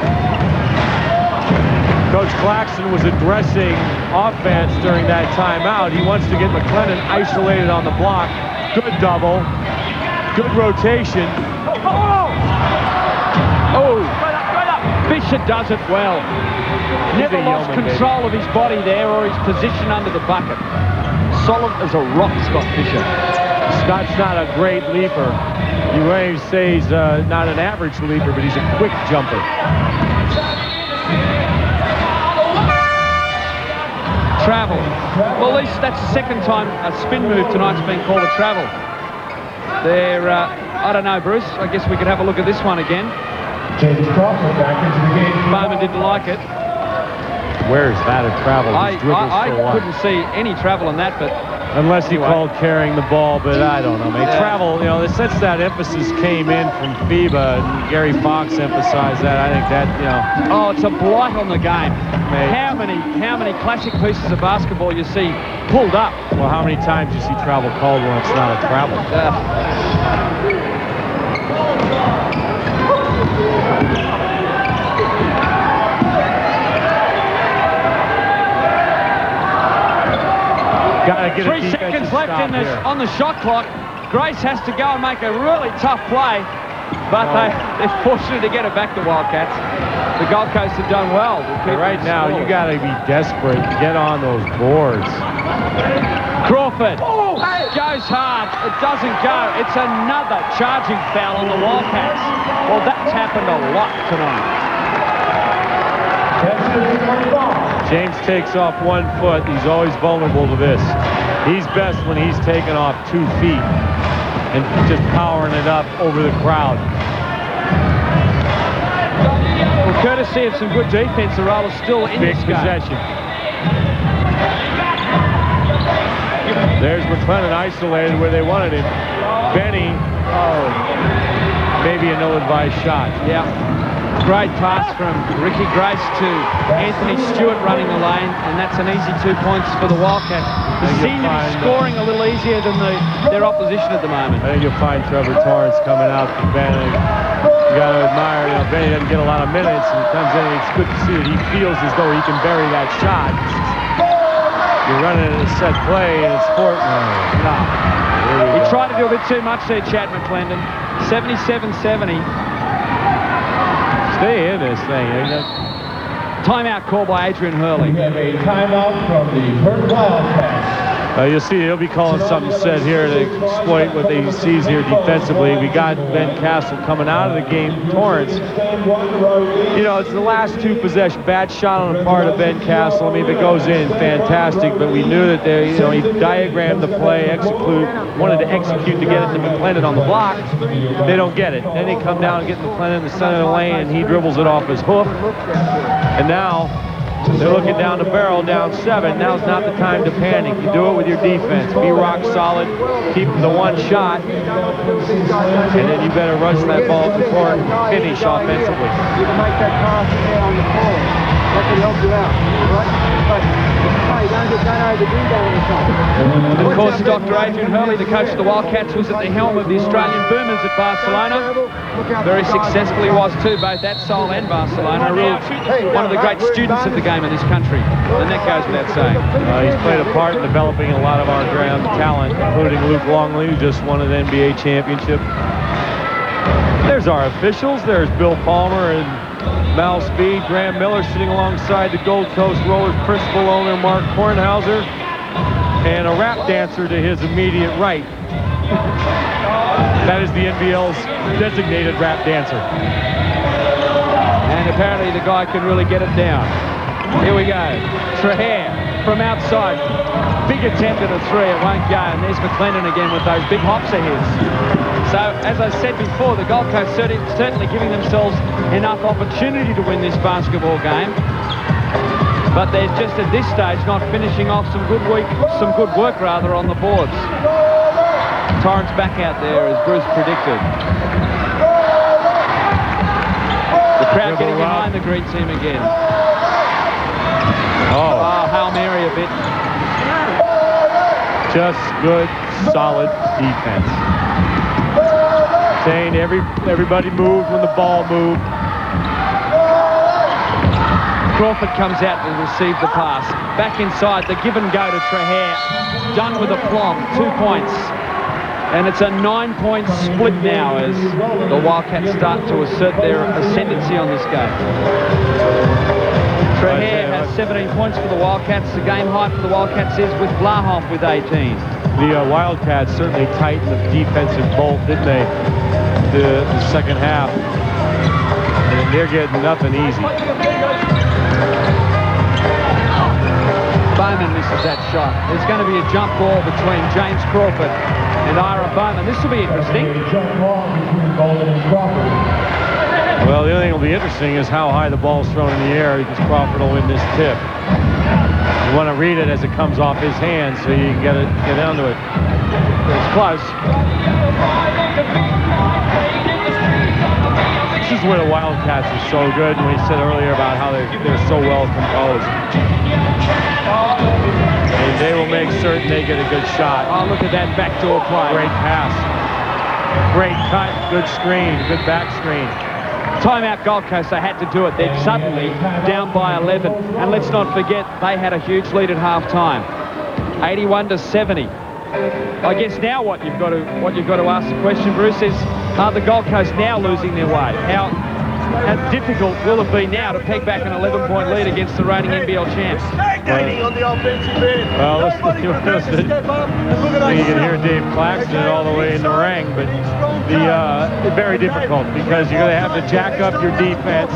Coach Claxton was addressing offense during that timeout. He wants to get McClendon isolated on the block. Good double. Good rotation. Oh! Fisher does it well. Never lost control of his body there or his position under the bucket. Solid as a rock, Scott Fisher. Scott's not a great leaper. You may say he's not an average leaper, but he's a quick jumper. Travel. Well, at least that's the second time a spin move tonight's been called a travel. There, I don't know, Bruce. I guess we could have a look at this one again. James Crawford back into the game. Bowman didn't like it. Where is that a travel? I couldn't see any travel in that, but unless he called carrying the ball, but I don't know. Travel, you know, since that emphasis came in from FIBA, and Gary Fox emphasized that, I think that, you know. Oh, it's a blight on the game. How many classic pieces of basketball you see pulled up? Well, how many times you see travel called when it's not a travel? Gotta get 3 seconds left in this on the shot clock. Grace has to go and make a really tough play, but they're fortunate to get it back, the Wildcats. The Gold Coast have done well. Right now, you got to be desperate to get on those boards. Crawford goes hard. It doesn't go. It's another charging foul on the Wildcats. Well, that's happened a lot tonight. James takes off 1 foot. He's always vulnerable to this. He's best when he's taken off 2 feet and just powering it up over the crowd. Well, courtesy of some good defense, the Rollers still in this game. Possession. There's McClendon isolated where they wanted him. Benny, maybe a no-advised shot. Yeah. Great pass from Ricky Grace to Anthony Stewart running the lane, and that's an easy 2 points for the Wildcats. They seem to be scoring a little easier than their opposition at the moment. I think you'll find Trevor Torrance coming out for Benny. You got to admire, you know, Benny doesn't get a lot of minutes, and he comes in, and it's good to see that he feels as though he can bury that shot. You're running a set play, and it's sport. He tried to do a bit too much there, Chad McClendon. 77-70. Stay in this thing. Timeout called by Adrian Hurley. We have a timeout from the Perth Wildcats. You'll see he'll be calling something set here to exploit what he sees here defensively. We got Ben Castle coming out of the game. Torrance, you know, it's the last two possessions. Bad shot on the part of Ben Castle. I mean, if it goes in, fantastic. But we knew that they, you know, he diagrammed the play, wanted to execute to get it to McClendon on the block. They don't get it. Then they come down and get McClendon in the center of the lane, and he dribbles it off his hoof. And now they're looking down the barrel, down 7. Now's not the time to panic. You do it with your defense. Be rock solid. Keep the one shot. And then you better rush that ball to court and finish offensively. You can make that pass there on the floor. That can help you out. Right? But don't overdo that on the top. And of course, Dr. Adrian Hurley, the coach of the Wildcats, was at the helm of the Australian Boomers at Barcelona. Very successfully was too, both at Seoul and Barcelona. One of the great students of the game in this country, and that goes without saying. He's played a part in developing a lot of our ground talent, including Luke Longley, who just won an NBA championship. There's our officials. There's Bill Palmer and Mal Speed. Graham Miller sitting alongside the Gold Coast Rollers principal owner Mark Kornhauser, and a rap dancer to his immediate right. That is the NBL's designated rap dancer. And apparently the guy can really get it down. Here we go. Traher from outside. Big attempt at a 3. It won't go. And there's McClendon again with those big hops of his. So, as I said before, the Gold Coast certainly giving themselves enough opportunity to win this basketball game. But they're just at this stage not finishing off some good work on the boards. Torrance back out there as Bruce predicted. The crowd getting behind the green team again. Oh, Hail Mary a bit. Just good, solid defense. Saying everybody moved when the ball moved. Crawford comes out to receive the pass. Back inside, the give and go to Traher. Done with a plomb, 2 points. And it's a 9-point split now as the Wildcats start to assert their ascendancy on this game. Traher has 17 points for the Wildcats. The game high for the Wildcats is with Blahoff with 18. The Wildcats certainly tightened the defensive bolt, didn't they, the second half. And they're getting nothing easy. Bowman misses that shot. There's going to be a jump ball between James Crawford and Ira Bowman. This will be interesting. Well, the other thing that will be interesting is how high the ball's thrown in the air, because Crawford will win this tip. You want to read it as it comes off his hand so you can get onto it. It's close. This is where the Wildcats are so good, and we said earlier about how they're so well composed. And they will make certain they get a good shot. Oh, look at that backdoor play. Great pass. Great cut, good screen, good back screen. Timeout Gold Coast, they had to do it. They're suddenly down by 11. And let's not forget, they had a huge lead at halftime. 81-70. I guess now what you've got to ask the question, Bruce, is are the Gold Coast now losing their way? How difficult will it be now to peg back an 11-point lead against the reigning NBL champs? On the offensive end. Well, listen. You can hear Dave Claxton all the way in the ring, but it's very difficult because you're going to have to jack up your defense.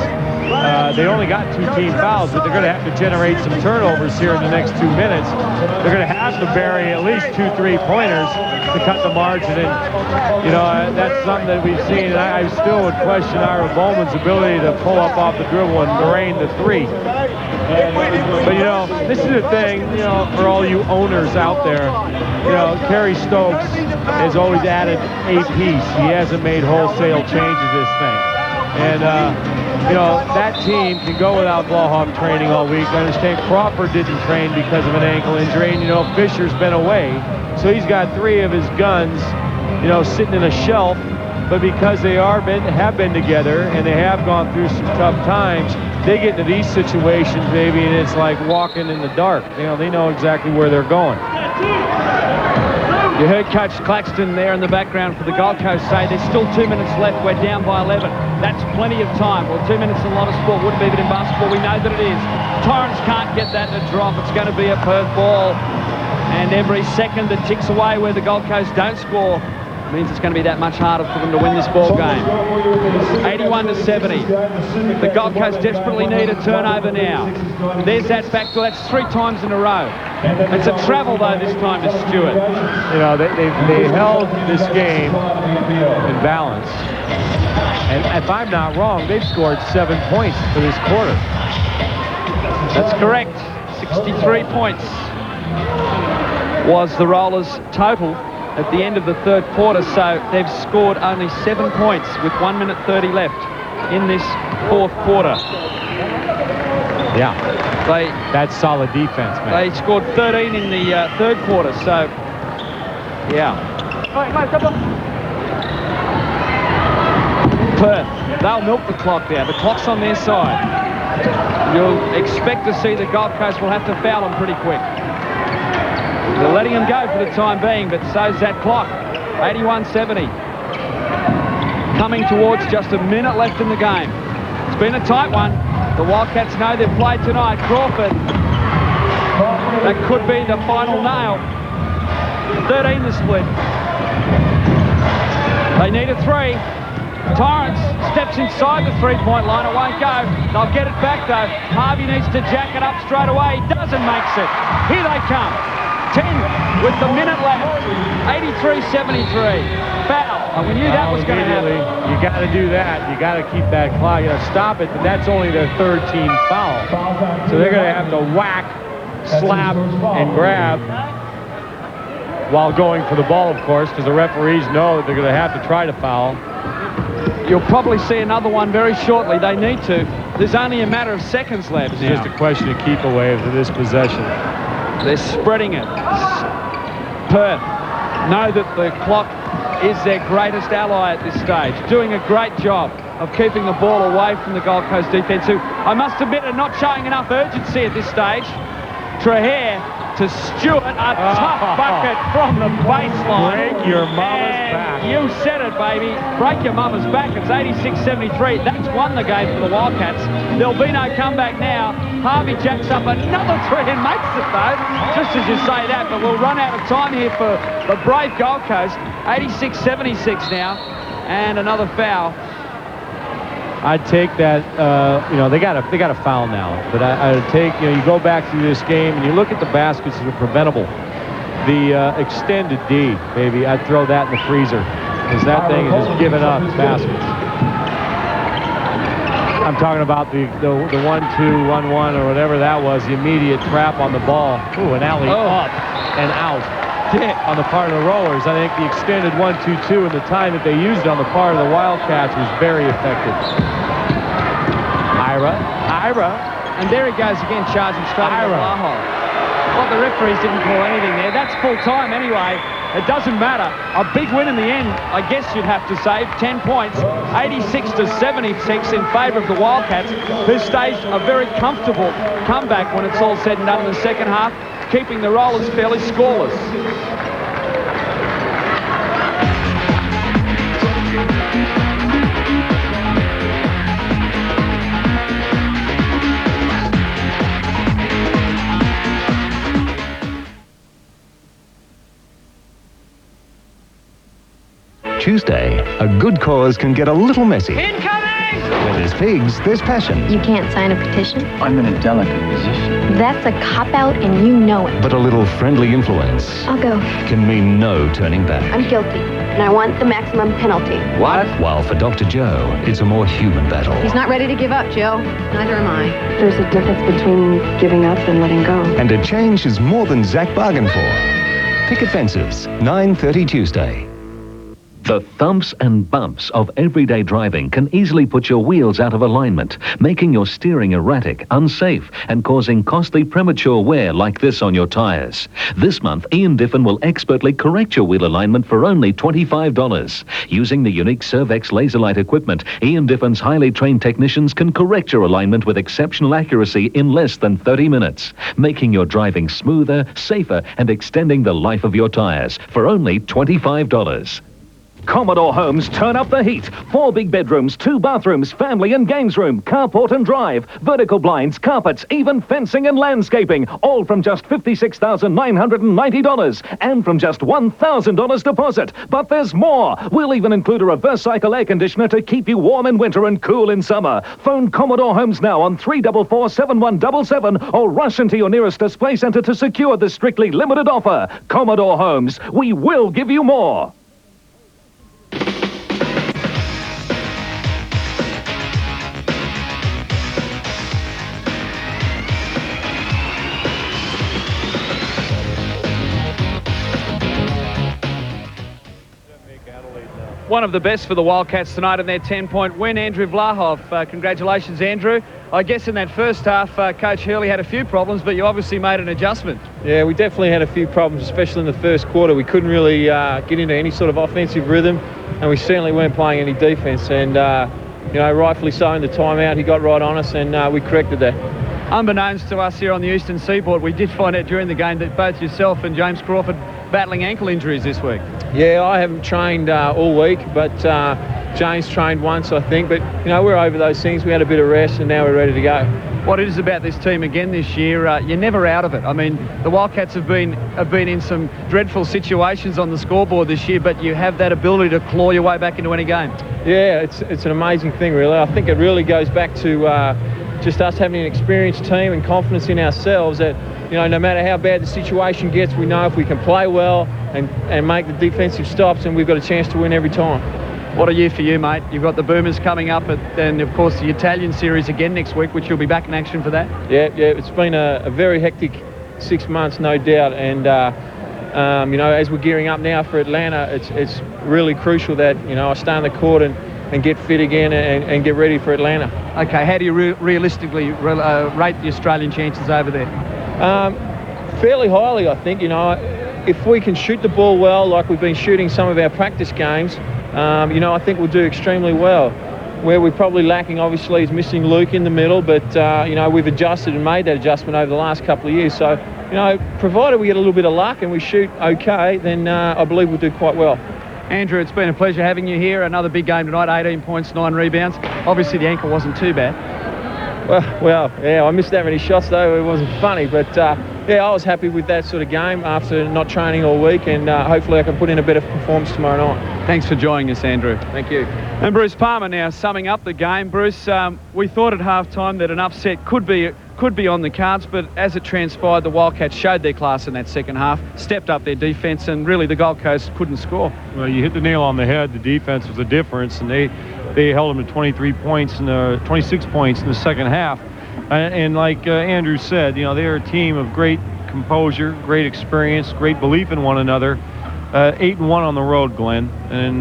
They only got 2 team fouls, but they're going to have to generate some turnovers here in the next 2 minutes. They're going to have to bury at least 2 3-pointers to cut the margin. And, you know, that's something that we've seen. And I still would question Ira Bowman's ability to pull up off the dribble and drain the 3. But, you know, this is the thing, you know, for all you owners out there, you know, Kerry Stokes has always added a piece. He hasn't made wholesale changes this thing. And, you know, that team can go without Blahoff training all week. I understand Crawford didn't train because of an ankle injury, and, you know, Fisher's been away. So he's got 3 of his guns, you know, sitting in a shelf. But because they have been together and they have gone through some tough times, they get into these situations, baby, and it's like walking in the dark. You know, they know exactly where they're going. You heard Coach Claxton there in the background for the Gold Coast say there's still 2 minutes left. We're down by 11. That's plenty of time. Well, 2 minutes in a lot of sport wouldn't be, but in basketball we know that it is. Torrance can't get that to drop. It's going to be a Perth ball. And every second that ticks away where the Gold Coast don't score means it's going to be that much harder for them to win this ball game. 81-70. The Gold Coast desperately need a turnover now. There's that backdoor. That's 3 times in a row. It's a travel, though, this time to Stewart. You know, they held this game in balance. And if I'm not wrong, they've scored 7 points for this quarter. That's correct. 63 points was the Rollers' total at the end of the third quarter, so they've scored only 7 points with 1 minute 30 left in this fourth quarter. Yeah, that's solid defense, man. They scored 13 in the third quarter, so yeah. Perth, they'll milk the clock there. The clock's on their side. You'll expect to see the Gold Coast will have to foul them pretty quick. They're letting them go for the time being, but so's that clock. 81-70. Coming towards just a minute left in the game. It's been a tight one. The Wildcats know they've played tonight. Crawford. That could be the final nail. 13 the split. They need a 3. Torrance steps inside the three-point line. It won't go. They'll get it back, though. Harvey needs to jack it up straight away. He doesn't, makes it. Here they come. 10 with the minute left. 83-73. Foul. And we knew that was going to happen. You got to do that. You got to keep that clock. You got to stop it, but that's only their third team foul. So they're going to have to whack, slap, and grab while going for the ball, of course, because the referees know that they're going to have to try to foul. You'll probably see another one very shortly. They need to. There's only a matter of seconds left It's now. just a question of keep away for this possession. They're spreading it. Perth know that the clock is their greatest ally at this stage, doing a great job of keeping the ball away from the Gold Coast defence, who I must admit are not showing enough urgency at this stage. Trahere to Stewart, a tough bucket from the baseline. Break your mama's back. You said it, baby. Break your mama's back. It's 86-73. That's won the game for the Wildcats. There'll be no comeback now. Harvey jacks up another 3 and makes it, though. Just as you say that, but we'll run out of time here for the brave Gold Coast. 86-76 now, and another foul. I'd take that, you know, they got a foul now, but I'd take, you know, you go back through this game and you look at the baskets that are preventable. The extended D, baby, I'd throw that in the freezer, because that thing is just giving up baskets. I'm talking about the 1-2, 1-1, or whatever that was, the immediate trap on the ball. Ooh, an alley up and out. On the part of the Rollers. I think the extended 1-2-2 and the time that they used on the part of the Wildcats was very effective. Ira. And there he goes again, charging straight into the hole. Well, the referees didn't call anything there. That's full time anyway. It doesn't matter. A big win in the end, I guess you'd have to say. 10 points, 86-76 in favour of the Wildcats, who staged a very comfortable comeback when it's all said and done in the second half, keeping the Rollers fairly scoreless. Tuesday, a good cause can get a little messy. Incoming! Where there's pigs, there's passion. You can't sign a petition? I'm in a delicate position. That's a cop-out and you know it. But a little friendly influence I'll go. can mean no turning back. I'm guilty, and I want the maximum penalty. What? While for Dr. Joe, it's a more human battle. He's not ready to give up, Joe. Neither am I. There's a difference between giving up and letting go. And a change is more than Zach bargained for. Picket Fences, 9:30 Tuesday. The thumps and bumps of everyday driving can easily put your wheels out of alignment, making your steering erratic, unsafe, and causing costly premature wear like this on your tyres. This month, Ian Diffin will expertly correct your wheel alignment for only $25. Using the unique Servex laser light equipment, Ian Diffin's highly trained technicians can correct your alignment with exceptional accuracy in less than 30 minutes, making your driving smoother, safer, and extending the life of your tyres for only $25. Commodore Homes turn up the heat. 4 big bedrooms, 2 bathrooms, family and games room, carport and drive, vertical blinds, carpets, even fencing and landscaping, all from just $56,990 and from just $1,000 deposit. But there's more. We'll even include a reverse cycle air conditioner to keep you warm in winter and cool in summer. Phone Commodore Homes now on 344-7177 or rush into your nearest display centre to secure this strictly limited offer. Commodore Homes, we will give you more. One of the best for the Wildcats tonight in their 10-point win. Andrew Vlahov, congratulations, Andrew. I guess in that first half, Coach Hurley had a few problems, but you obviously made an adjustment. Yeah, we definitely had a few problems, especially in the first quarter. We couldn't really get into any sort of offensive rhythm, and we certainly weren't playing any defence. And, you know, rightfully so in the timeout, he got right on us, and we corrected that. Unbeknownst to us here on the Eastern Seaboard, we did find out during the game that both yourself and James Crawford battling ankle injuries this week. Yeah, I haven't trained all week, but James trained once, I think. But, you know, we're over those things. We had a bit of rest, and now we're ready to go. What it is about this team again this year, you're never out of it. I mean, the Wildcats have been in some dreadful situations on the scoreboard this year, but you have that ability to claw your way back into any game. Yeah, it's an amazing thing, really. I think it really goes back to just us having an experienced team and confidence in ourselves that, you know, no matter how bad the situation gets, we know if we can play well and make the defensive stops, and we've got a chance to win every time. What a year for you, mate. You've got the Boomers coming up, and of course the Italian series again next week, which you'll be back in action for that. Yeah, it's been a very hectic 6 months, no doubt, and you know, as we're gearing up now for Atlanta, it's really crucial that, you know, I stay on the court and get fit again and get ready for Atlanta. Okay, how do you realistically rate the Australian chances over there? Fairly highly, I think. You know, if we can shoot the ball well, like we've been shooting some of our practice games, you know, I think we'll do extremely well. Where we're probably lacking, obviously, is missing Luke in the middle, but, you know, we've adjusted and made that adjustment over the last couple of years. So, you know, provided we get a little bit of luck and we shoot okay, then I believe we'll do quite well. Andrew, it's been a pleasure having you here. Another big game tonight, 18 points, 9 rebounds. Obviously, the ankle wasn't too bad. Well, yeah, I missed that many shots, though. It wasn't funny, but, yeah, I was happy with that sort of game after not training all week, and hopefully I can put in a better performance tomorrow night. Thanks for joining us, Andrew. Thank you. And Bruce Palmer now summing up the game. Bruce, we thought at half-time that an upset could be on the cards, but as it transpired, the Wildcats showed their class in that second half, stepped up their defence, and really the Gold Coast couldn't score. Well, you hit the nail on the head. The defense was the difference, and they held them to 26 points in the second half. And like Andrew said, you know, they're a team of great composure, great experience, great belief in one another. 8-1 on the road, Glenn, and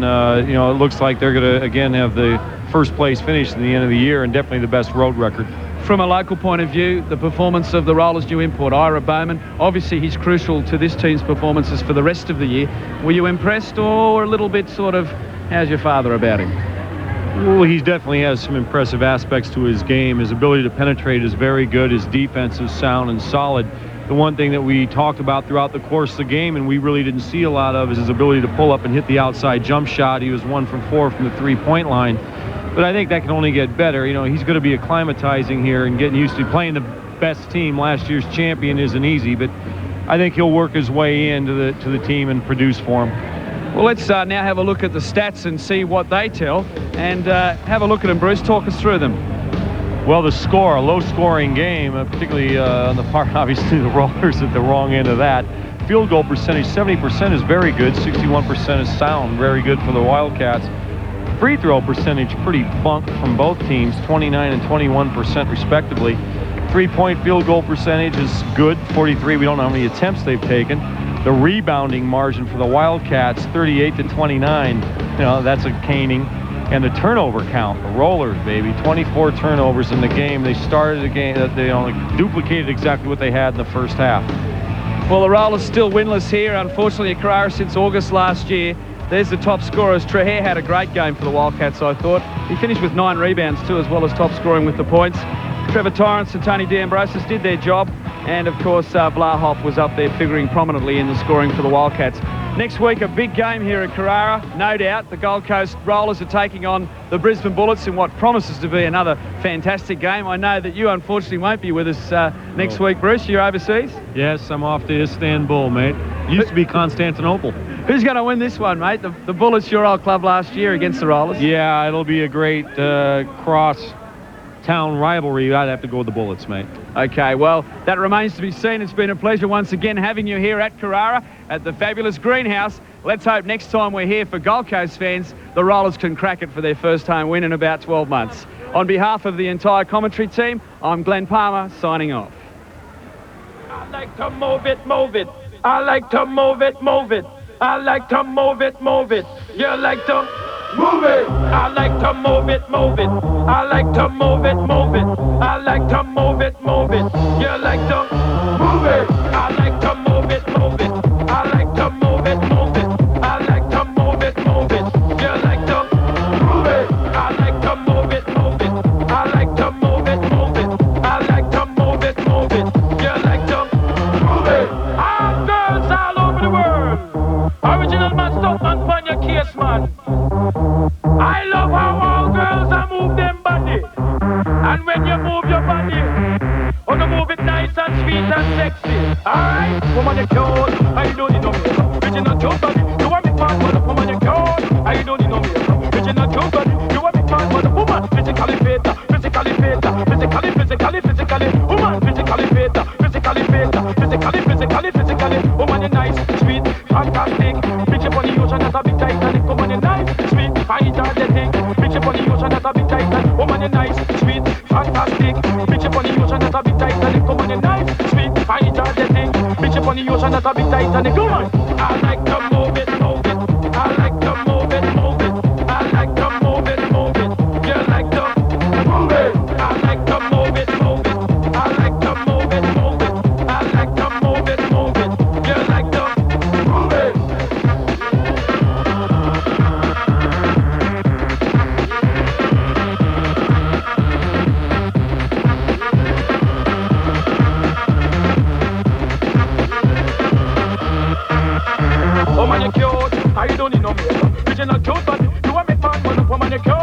you know, it looks like they're going to again have the first place finish at the end of the year, and definitely the best road record. From a local point of view, the performance of the Rollers' new import, Ira Bowman, obviously he's crucial to this team's performances for the rest of the year. Were you impressed, or a little bit sort of, how's your father about him? Well, he definitely has some impressive aspects to his game. His ability to penetrate is very good. His defense is sound and solid. The one thing that we talked about throughout the course of the game, and we really didn't see a lot of, is his ability to pull up and hit the outside jump shot. He was 1 from 4 from the three-point line. But I think that can only get better. You know, he's going to be acclimatizing here and getting used to playing the best team. Last year's champion isn't easy, but I think he'll work his way into the team and produce for him. Well, let's now have a look at the stats and see what they tell, and have a look at them, Bruce. Talk us through them. Well, the score, a low-scoring game, particularly on the part, obviously, the Rollers at the wrong end of that. Field goal percentage, 70% is very good, 61% is sound, very good for the Wildcats. Free throw percentage, pretty bunk from both teams, 29 and 21% respectively. Three-point field goal percentage is good, 43. We don't know how many attempts they've taken. The rebounding margin for the Wildcats, 38 to 29. know, that's a caning. And the turnover count, the Rollers, baby, 24 turnovers in the game. They started the game, they only duplicated exactly what they had in the first half. Well, the Rollers still winless here, unfortunately, at Carrara since August last year. There's the top scorers. Trehair had a great game for the Wildcats, I thought. He finished with 9 rebounds too, as well as top scoring with the points. Trevor Torrance and Tony D'Ambrosis did their job. And, of course, Vlahoff was up there figuring prominently in the scoring for the Wildcats. Next week, a big game here at Carrara, no doubt. The Gold Coast Rollers are taking on the Brisbane Bullets in what promises to be another fantastic game. I know that you, unfortunately, won't be with us next week, Bruce. You're overseas? Yes, I'm off to Istanbul, mate. Used to be Constantinople. Who's going to win this one, mate? The Bullets, your old club last year against the Rollers? Yeah, it'll be a great cross-town rivalry. I'd have to go with the Bullets, mate. Okay, well, that remains to be seen. It's been a pleasure once again having you here at Carrara at the fabulous greenhouse. Let's hope next time we're here for Gold Coast fans, the Rollers can crack it for their first home win in about 12 months. On behalf of the entire commentary team, I'm Glenn Palmer, signing off. I like to move it, move it. I like to move it, move it. I like to move it, move it. You like to move it. I like to move it, move it. I like to move it, move it. I like to move it, move it. You like to move it. I like to move it, move it. I like to move it, move it. I like to move it, move it. You like to move it. I like to move it, move it. I like to move it, move it. I like to move it, move it. You like to move it. All girls all over the world. Original man, stop man, find your case, man. I love how all girls are move them body. And when you move your body, you move it nice and sweet and sexy. Alright, woman, you're cute. I don't need no makeup. Original cute body. You want me man, mother, woman, you're cute. I don't need no makeup. Original cute body. You want me man, mother, woman, physically fit, physically fit, physically. Woman, physically fit, physically fit, physically. Woman, you're nice, sweet, fantastic. Bitch up on the ocean, that's a big Titanic. Woman, you're nice, sweet, energetic. Bitch up on the ocean, that's a big Titanic. Woman, you're nice, sweet, fantastic. Bitch up on the ocean, that's a big Titanic. Woman, you're nice, sweet, energetic. Bitch up on the ocean, that's a big Titanic. Woman, I like to move it, move it. I like to move it, move it. I like to move it, move it. You like to move it. I like to move it, move it. I like to move it, move it. I like to move it, move it. You like to move it. Woman, you're cute. I don't need no makeup. Original cute body. You want me man, man up. Woman, you're cute.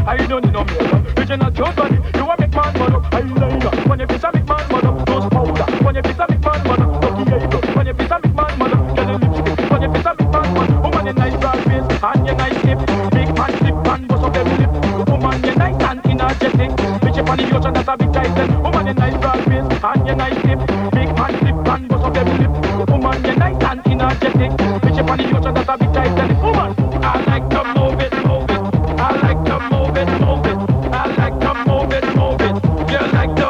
I don't need no makeup. Original cute body. You want me man, man up. Eyeliner. When you piss a big man, man up. Nose powder. When you piss a big man, man up. Lucky eyebrow. When you piss a big man, man up. Get a lipstick. When you piss a big man, man up. Woman, you're nice broad face. And you're nice hip. Big man, slip and bust up every lip. Woman, you're nice and energetic. Bitch up on the ocean, that's a big title. Woman, you're nice broad face. And you're nice hip. Big man, slip and bust up every lip. Woman, you're nice and energetic. Bitch up on the ocean, that's a big title. Woman, I like to move it, move it. I like to move it, move it. I like to move it, move it. You like to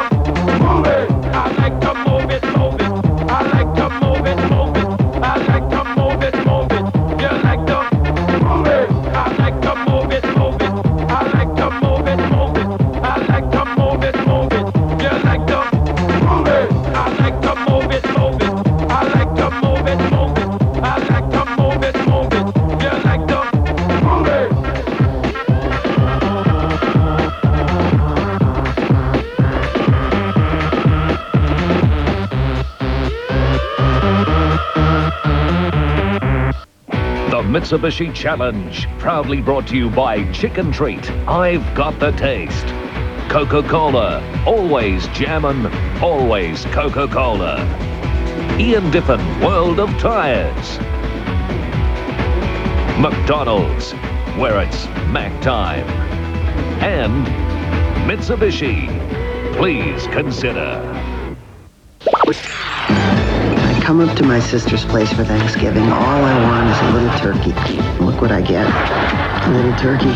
move it. I like to move it, move it. I like to move it, move it. I like to move it, move it. You like to move it. I like to move it, move it. I like to move it, move it. I like to move it, move it. You like to move it. I like to move it, move it. I like to move it, move it. I like to move it, move it. You like to move it. The Mitsubishi Challenge, proudly brought to you by Chicken Treat. I've got the taste. Coca-Cola, always jammin', always Coca-Cola. Ian Diffin, World of Tires. McDonald's, where it's Mac time. And Mitsubishi, please consider. I come up to my sister's place for Thanksgiving. All I want is a little turkey. Look what I get. A little turkey.